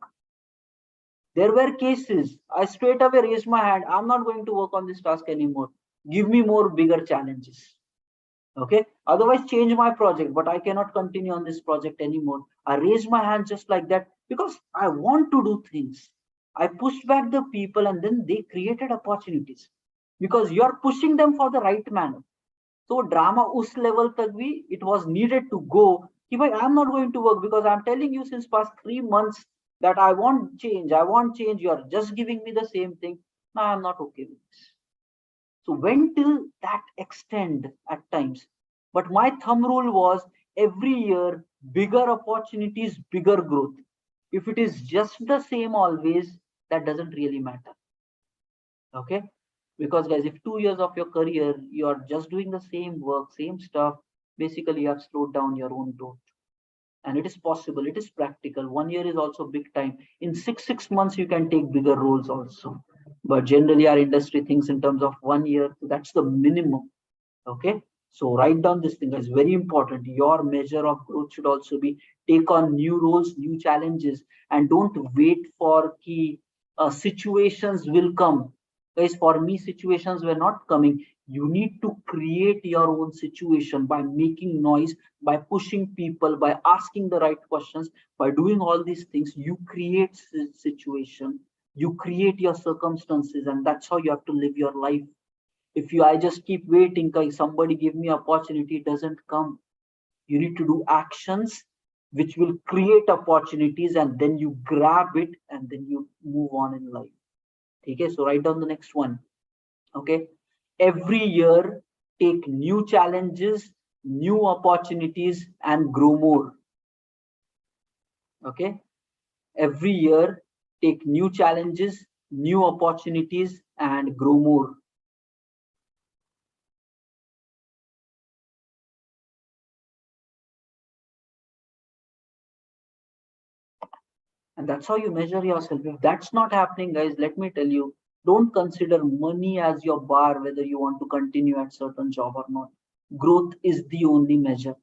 There were cases I straight away raised my hand, I'm not going to work on this task anymore, give me more bigger challenges. Okay, otherwise change my project, but I cannot continue on this project anymore. I raised my hand just like that because I want to do things. I pushed back the people, and then they created opportunities, because you are pushing them for the right manner. So drama us level tak bhi it was needed to go. I'm not going to work because I'm telling you since past 3 months that I want change, I want change. You are just giving me the same thing. No, I'm not okay with this. So when till that extent at times, But my thumb rule was every year, bigger opportunities, bigger growth. If it is just the same always, that doesn't really matter. Okay. Because guys, if 2 years of your career, you are just doing the same work, same stuff, basically you have slowed down your own growth. And it is possible, it is practical. 1 year is also big time. In six months, you can take bigger roles also. But generally our industry thinks in terms of 1 year, so that's the minimum. Okay. So write down this thing, is very important. Your measure of growth should also be take on new roles, new challenges, and don't wait for key situations will come. Guys, for me, situations were not coming. You need to create your own situation by making noise, by pushing people, by asking the right questions, by doing all these things. You create situation, you create your circumstances, and that's how you have to live your life. If you I just keep waiting, guys, somebody give me opportunity, it doesn't come. You need to do actions which will create opportunities, and then you grab it and then you move on in life. Okay, so write down the next one. Okay, every year take new challenges, new opportunities, and grow more. Okay, every year take new challenges, new opportunities, and grow more. And that's how you measure yourself. If that's not happening, guys, let me tell you, don't consider money as your bar whether you want to continue at certain job or not. Growth is the only measure.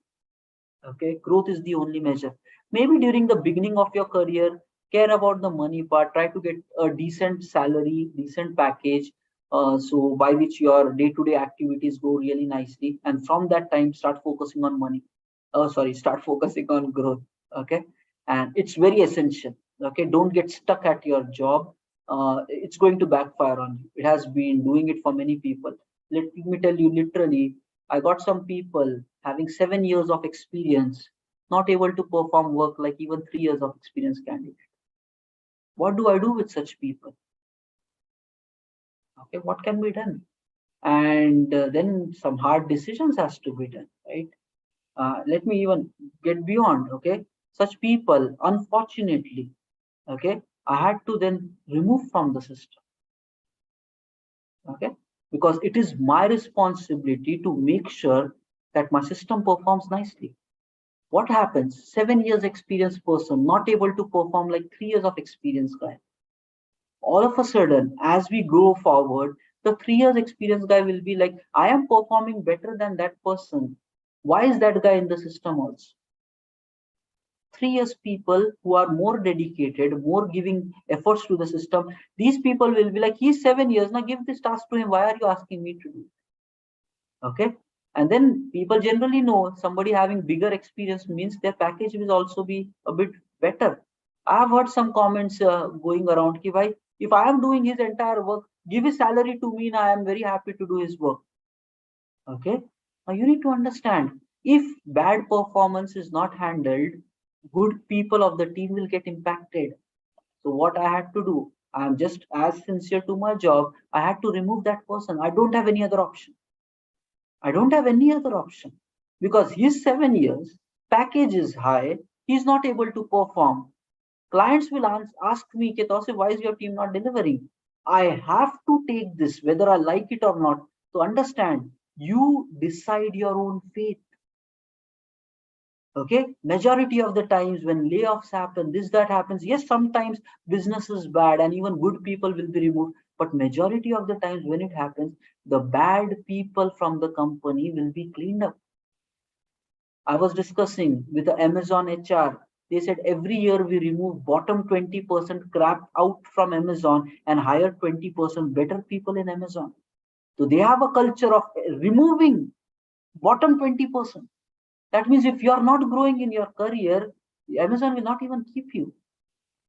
Okay, growth is the only measure. Maybe during the beginning of your career, care about the money part, try to get a decent salary, decent package, so by which your day-to-day activities go really nicely, and from that time start focusing on money. Sorry, start focusing on growth. Okay, and it's very essential. Okay, don't get stuck at your job. It's going to backfire on you. It has been doing it for many people. Let me tell you, literally, I got some people having 7 years of experience, not able to perform work like even 3 years of experience candidate. What do I do with such people? Okay, what can be done? And then some hard decisions has to be done, right? Let me even get beyond. Okay, such people, unfortunately, okay, I had to then remove from the system. Okay, because it is my responsibility to make sure that my system performs nicely. What happens? 7 years experienced person not able to perform like 3 years of experience guy. All of a sudden, as we go forward, the 3 years experience guy will be like, I am performing better than that person. Why is that guy in the system also? 3 years people who are more dedicated, more giving efforts to the system, these people will be like, he's 7 years, now give this task to him. Why are you asking me to do it? Okay. And then people generally know somebody having bigger experience means their package will also be a bit better. I have heard some comments going around ki bhai, if I am doing his entire work, give his salary to me and I am very happy to do his work. Okay. Now you need to understand, if bad performance is not handled, good people of the team will get impacted. So what I had to do, I'm just as sincere to my job. I had to remove that person. I don't have any other option. I don't have any other option because he's 7 years, package is high, he's not able to perform. Clients will ask me, Ketose, why is your team not delivering? I have to take this whether I like it or not. So understand, you decide your own fate. Okay, majority of the times when layoffs happen, this that happens, yes, sometimes business is bad and even good people will be removed, but majority of the times when it happens, the bad people from the company will be cleaned up. I was discussing with the Amazon HR. They said every year we remove bottom 20% crap out from Amazon and hire 20% better people in Amazon. So they have a culture of removing bottom 20%. That means if you are not growing in your career, Amazon will not even keep you.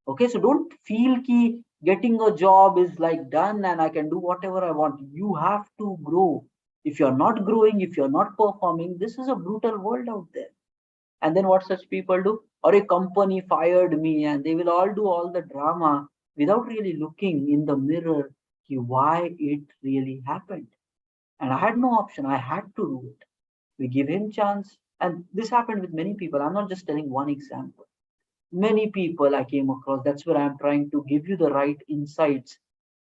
Okay, so don't feel ki getting a job is like done and I can do whatever I want. You have to grow. If you're not growing, if you're not performing, this is a brutal world out there. And then what such people do? Or a company fired me, and they will all do all the drama without really looking in the mirror ki why it really happened. And I had no option. I had to do it. We give him chance. And this happened with many people. I'm not just telling one example. Many people I came across. That's where I'm trying to give you the right insights.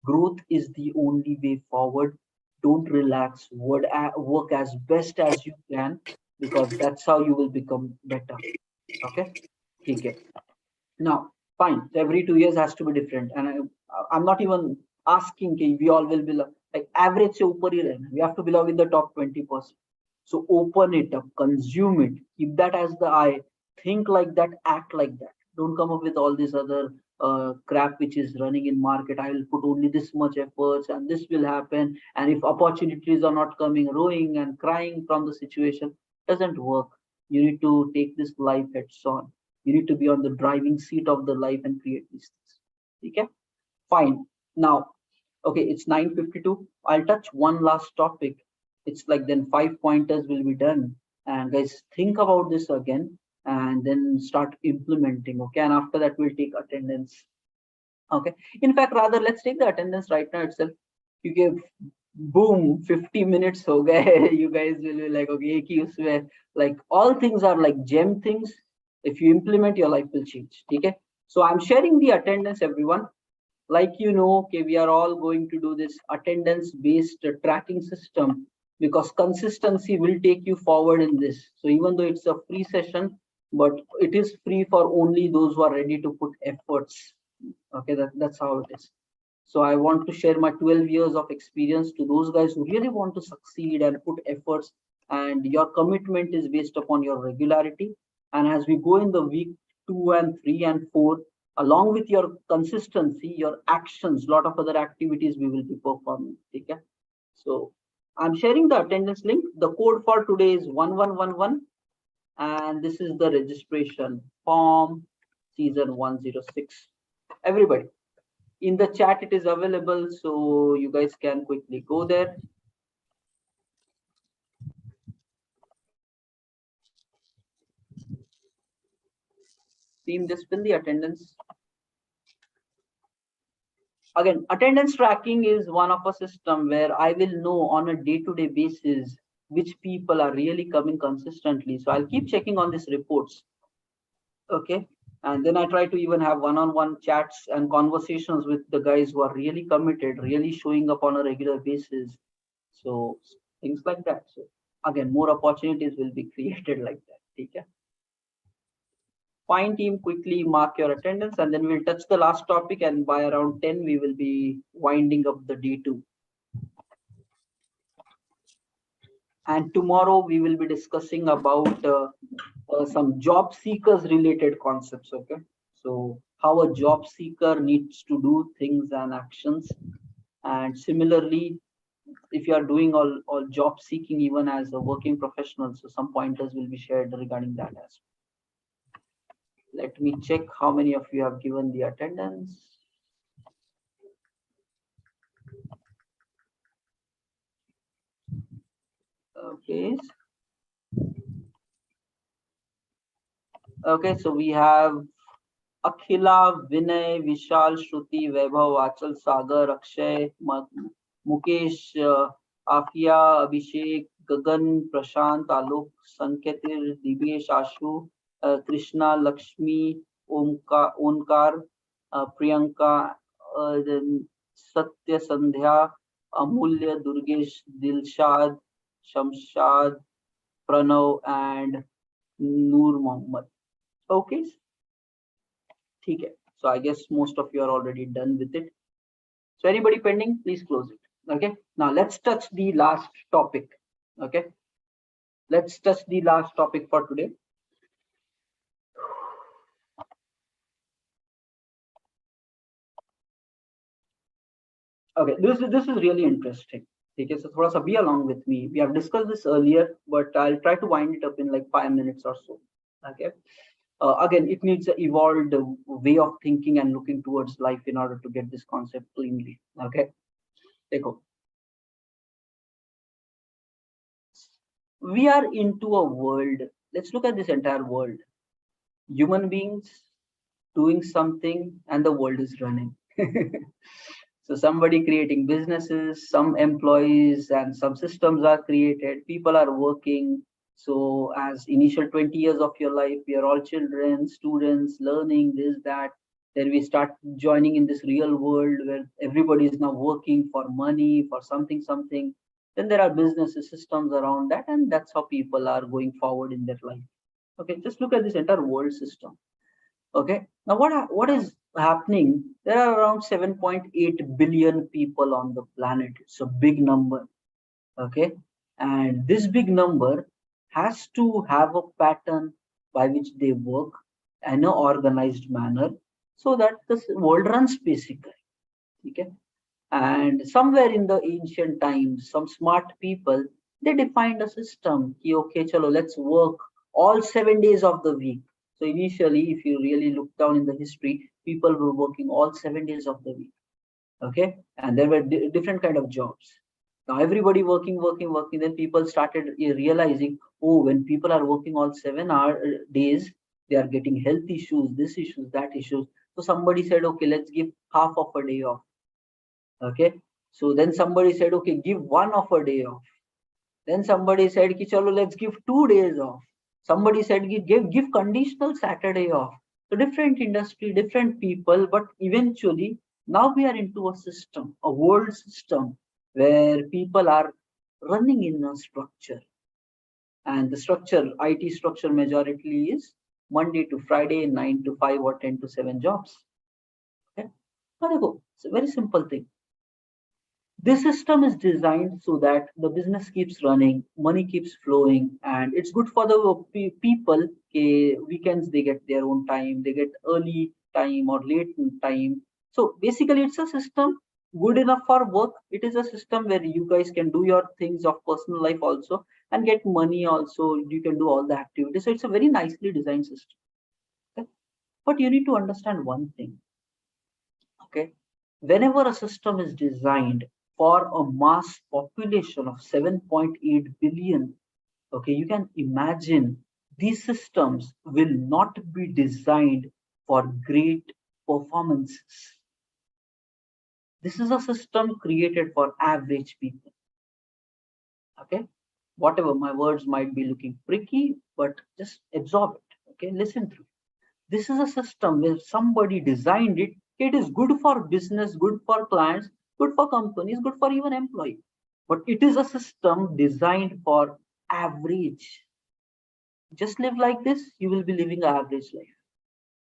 Growth is the only way forward. Don't relax. Work as best as you can, because that's how you will become better. Okay? Okay. Now, fine. So every 2 years has to be different. And I'm not even asking कि we all will belong. Like average से ऊपर ही रहना. We have to belong in the top 20%. So open it up, consume it, keep that as the eye, think like that, act like that. Don't come up with all this other crap which is running in market. I will put only this much efforts and this will happen. And if opportunities are not coming, rowing and crying from the situation, doesn't work. You need to take this life heads on. You need to be on the driving seat of the life and create these things. Okay, fine. Now, okay, it's 9:52. I'll touch one last topic. It's like then 5 pointers will be done. And guys, think about this again and then start implementing. Okay, and after that we'll take attendance. Okay, in fact, rather let's take the attendance right now itself. You give boom 50 minutes ho gaye. You guys will be like, okay, ek hi usme, like all things are like gem things. If you implement, your life will change. Okay, so I'm sharing the attendance, everyone. Like okay, we are all going to do this attendance based tracking system, because consistency will take you forward in this. So even though it's a free session, but it is free for only those who are ready to put efforts. Okay, that's how it is. So I want to share my 12 years of experience to those guys who really want to succeed and put efforts, and your commitment is based upon your regularity. And as we go in the week 2 and 3 and 4, along with your consistency, your actions, lot of other activities we will be performing. Okay, so I'm sharing the attendance link. The code for today is 1111, and this is the registration form, season 106. Everybody, in the chat it is available, so you guys can quickly go there. Team, just fill the attendance. Again, attendance tracking is one of a system where I will know on a day-to-day basis which people are really coming consistently. So I'll keep checking on these reports. Okay, and then I try to even have one-on-one chats and conversations with the guys who are really committed, really showing up on a regular basis. So things like that. So again, more opportunities will be created like that. Okay, fine team, quickly mark your attendance, and then we'll touch the last topic, and by around 10 we will be winding up the day 2. And tomorrow we will be discussing about some job seekers related concepts. Okay, so how a job seeker needs to do things and actions. And similarly, if you are doing all job seeking even as a working professional, so some pointers will be shared regarding that as well. Let me check how many of you have given the attendance. Okay. Okay, so we have Akhila, Vinay, Vishal, Shruti, Vaibhav, Achal, Sagar, Akshay, Mukesh, Afia, Abhishek, Gagan, Prashant, Alok, Sanketir, Divesh, Ashu, Krishna, Lakshmi, Onkar, Priyanka, then Satya, Sandhya, Amulya, Durgesh, Dilshad, Shamshad, Pranav, and Noor Mohammed. Okay. Okay. So I guess most of you are already done with it. So anybody pending, please close it. Okay. Now let's touch the last topic. Okay. Let's touch the last topic for today. Okay. This is really interesting. Okay. So thoda sa be along with me. We have discussed this earlier, but I'll try to wind it up in like 5 minutes or so. Okay. Again, it needs an evolved way of thinking and looking towards life in order to get this concept cleanly. Okay. Go. We are into a world. Let's look at this entire world. Human beings doing something and the world is running. So somebody creating businesses, some employees and some systems are created. People are working. So as initial 20 years of your life, we are all children, students, learning this, that. Then we start joining in this real world where everybody is now working for money, for something, something. Then there are businesses, systems around that, and that's how people are going forward in their life. Okay, just look at this entire world system. Okay, now what is happening? There are around 7.8 billion people on the planet. It's a big number. Okay, and this big number has to have a pattern by which they work in an organized manner so that this world runs basically. Okay, and somewhere in the ancient times, some smart people, they defined a system. Ki, okay, chalo, let's work all 7 days of the week. So initially, if you really look down in the history, people were working all 7 days of the week. Okay, and there were different kind of jobs. Now everybody working, then people started realizing, oh, when people are working all 7 hour days, they are getting health issues, this issues, that issues. So somebody said, okay, let's give half of a day off. Okay, so then somebody said, okay, give one of a day off. Then somebody said, ki, chalo, let's give 2 days off. Somebody said, give conditional Saturday off. So different industry, different people, but eventually now we are into a system, a world system where people are running in a structure. And the structure, IT structure majority is Monday to Friday, 9 to 5 or 10 to 7 jobs. Okay, now it's a very simple thing. This system is designed so that the business keeps running, money keeps flowing, and it's good for the people. Weekends they get their own time, they get early time or late time. So basically, it's a system good enough for work. It is a system where you guys can do your things of personal life also and get money also. You can do all the activities. So it's a very nicely designed system. Okay? But you need to understand one thing. Okay, whenever a system is designed for a mass population of 7.8 billion, okay, you can imagine these systems will not be designed for great performances. This is a system created for average people. Okay, whatever my words might be looking tricky, but just absorb it. Okay, listen through. This is a system where somebody designed it. It is good for business, good for clients, good for companies, good for even employees. But it is a system designed for average. Just live like this, you will be living an average life.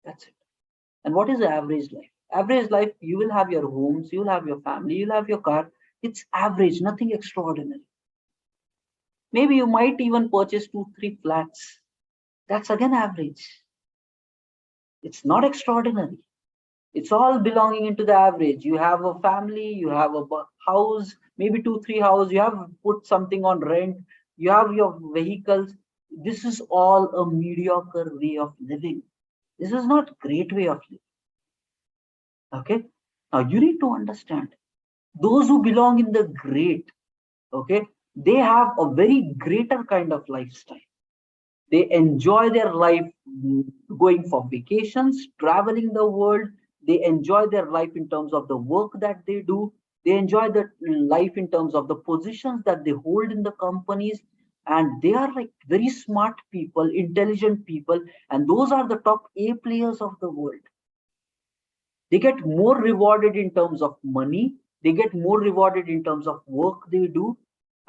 That's it. And what is the average life? Average life, you will have your homes, you will have your family, you'll have your car. It's average, nothing extraordinary. Maybe you might even purchase 2, 3 flats. That's again average. It's not extraordinary. It's all belonging into the average. You have a family, you have a house, maybe 2, 3 houses, you have put something on rent, you have your vehicles. This is all a mediocre way of living. This is not great way of living. Okay. Now you need to understand those who belong in the great, okay, they have a very greater kind of lifestyle. They enjoy their life going for vacations, traveling the world. They enjoy their life in terms of the work that they do. They enjoy their life in terms of the positions that they hold in the companies. And they are like very smart people, intelligent people. And those are the top A players of the world. They get more rewarded in terms of money. They get more rewarded in terms of work they do.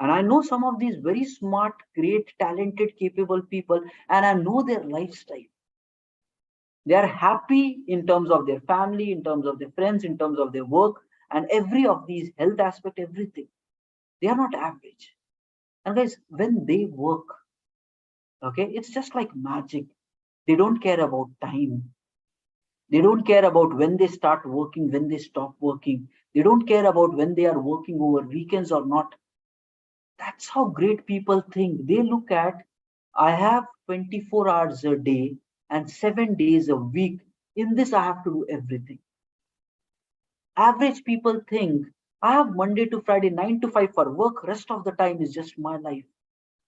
And I know some of these very smart, great, talented, capable people, and I know their lifestyle. They are happy in terms of their family, in terms of their friends, in terms of their work, and every of these health aspect, everything. They are not average. And guys, when they work, okay, it's just like magic. They don't care about time. They don't care about when they start working, when they stop working. They don't care about when they are working over weekends or not. That's how great people think. They look at, I have 24 hours a day and 7 days a week. In this, I have to do everything. Average people think, I have Monday to Friday, 9 to 5 for work. Rest of the time is just my life.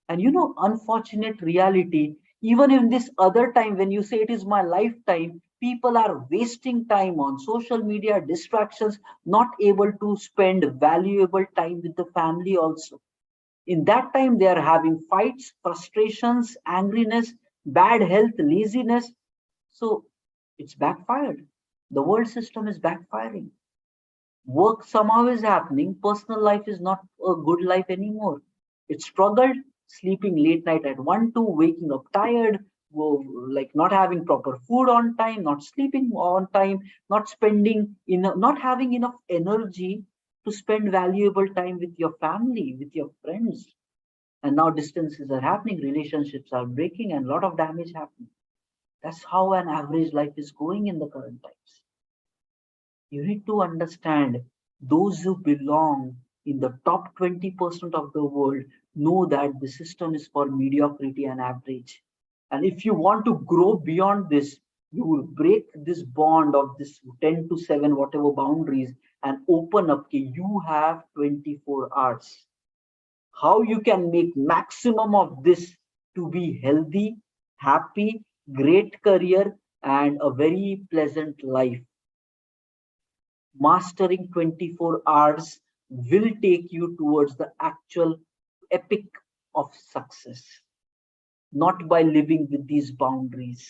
And you know, unfortunate reality, even in this other time, when you say it is my lifetime, people are wasting time on social media, distractions, not able to spend valuable time with the family also. In that time, they are having fights, frustrations, angriness, bad health, laziness. So it's backfired. The world system is backfiring. Work somehow is happening. Personal life is not a good life anymore. It's struggled, sleeping late night at 1, 2, waking up tired, like not having proper food on time, not sleeping on time, not spending enough, not having enough energy to spend valuable time with your family, with your friends. And now distances are happening, relationships are breaking, and a lot of damage happening. That's how an average life is going in the current times. You need to understand, those who belong in the top 20% of the world know that the system is for mediocrity and average. And if you want to grow beyond this, you will break this bond of this 10 to 7, whatever boundaries, and open up. Okay, you have 24 hours. How you can make maximum of this to be healthy, happy, great career, and a very pleasant life. Mastering 24 hours will take you towards the actual epic of success, not by living with these boundaries.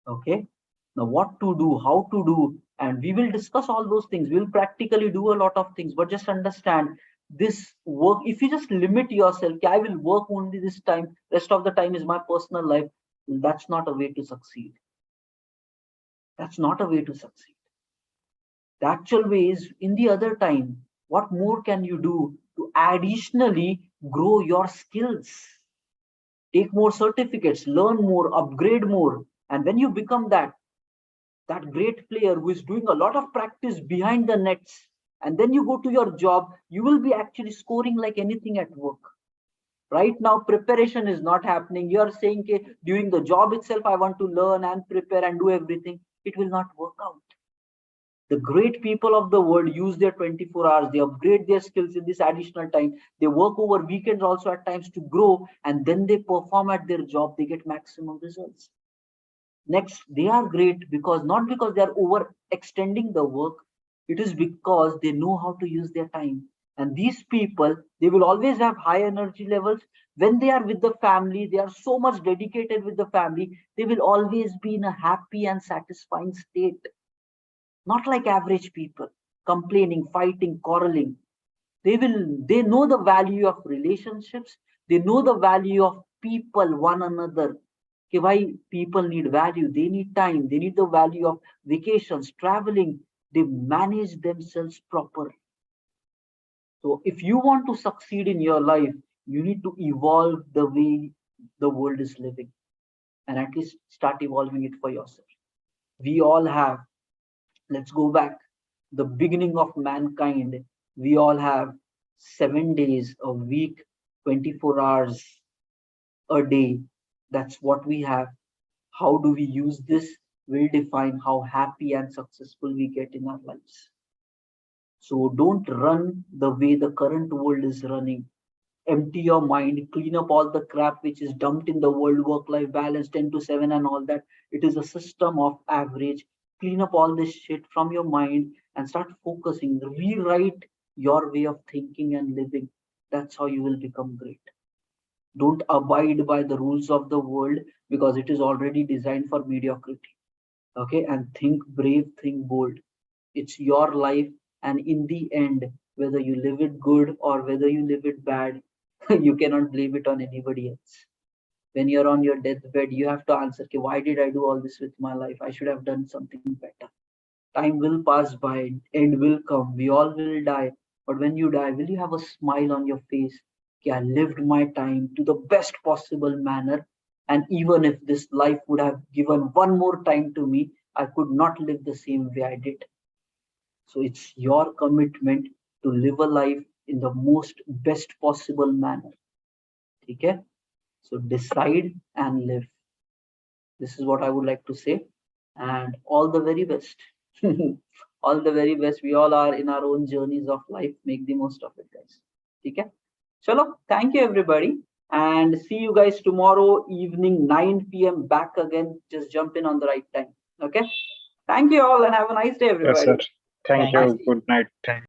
Okay, now what to do, how to do, and we will discuss all those things. We'll practically do a lot of things, but just understand this work. If you just limit yourself, okay, I will work only this time, rest of the time is my personal life, that's not a way to succeed. That's not a way to succeed. The actual way is, in the other time, what more can you do to additionally grow your skills? Take more certificates, learn more, upgrade more. And when you become that great player who is doing a lot of practice behind the nets, and then you go to your job, you will be actually scoring like anything at work. Right now, preparation is not happening. You are saying, okay, during the job itself, I want to learn and prepare and do everything. It will not work out. The great people of the world use their 24 hours, they upgrade their skills in this additional time. They work over weekends also at times to grow, and then they perform at their job, they get maximum results. Next, they are great because not because they are overextending the work, it is because they know how to use their time. And these people, they will always have high energy levels. When they are with the family, they are so much dedicated with the family, they will always be in a happy and satisfying state. Not like average people, complaining, fighting, quarreling. They know the value of relationships. They know the value of people, one another. Okay, why people need value? They need time. They need the value of vacations, traveling. They manage themselves properly. So if you want to succeed in your life, you need to evolve the way the world is living, and at least start evolving it for yourself. We all have, let's go back, the beginning of mankind. We all have 7 days a week, 24 hours a day. That's what we have. How do we use this will define how happy and successful we get in our lives. So don't run the way the current world is running. Empty your mind, clean up all the crap which is dumped in the world, work-life balance, 10 to 7 and all that. It is a system of average. Clean up all this shit from your mind and start focusing. Rewrite your way of thinking and living. That's how you will become great. Don't abide by the rules of the world because it is already designed for mediocrity. Okay, and think brave, think bold. It's your life, and in the end, whether you live it good or whether you live it bad, you cannot blame it on anybody else. When you're on your deathbed, you have to answer, okay, why did I do all this with my life? I should have done something better. Time will pass by, end will come, we all will die. But when you die, will you have a smile on your face? Okay, I lived my time to the best possible manner. And even if this life would have given one more time to me, I could not live the same way I did. So it's your commitment to live a life in the most best possible manner. Okay? So decide and live. This is what I would like to say. And all the very best. All the very best. We all are in our own journeys of life. Make the most of it, guys. Okay? Chalo, thank you everybody. And see you guys tomorrow evening, 9 p.m. back again. Just jump in on the right time. Okay? Thank you all and have a nice day, everybody. Yes, sir. Thank you. Good night. Thank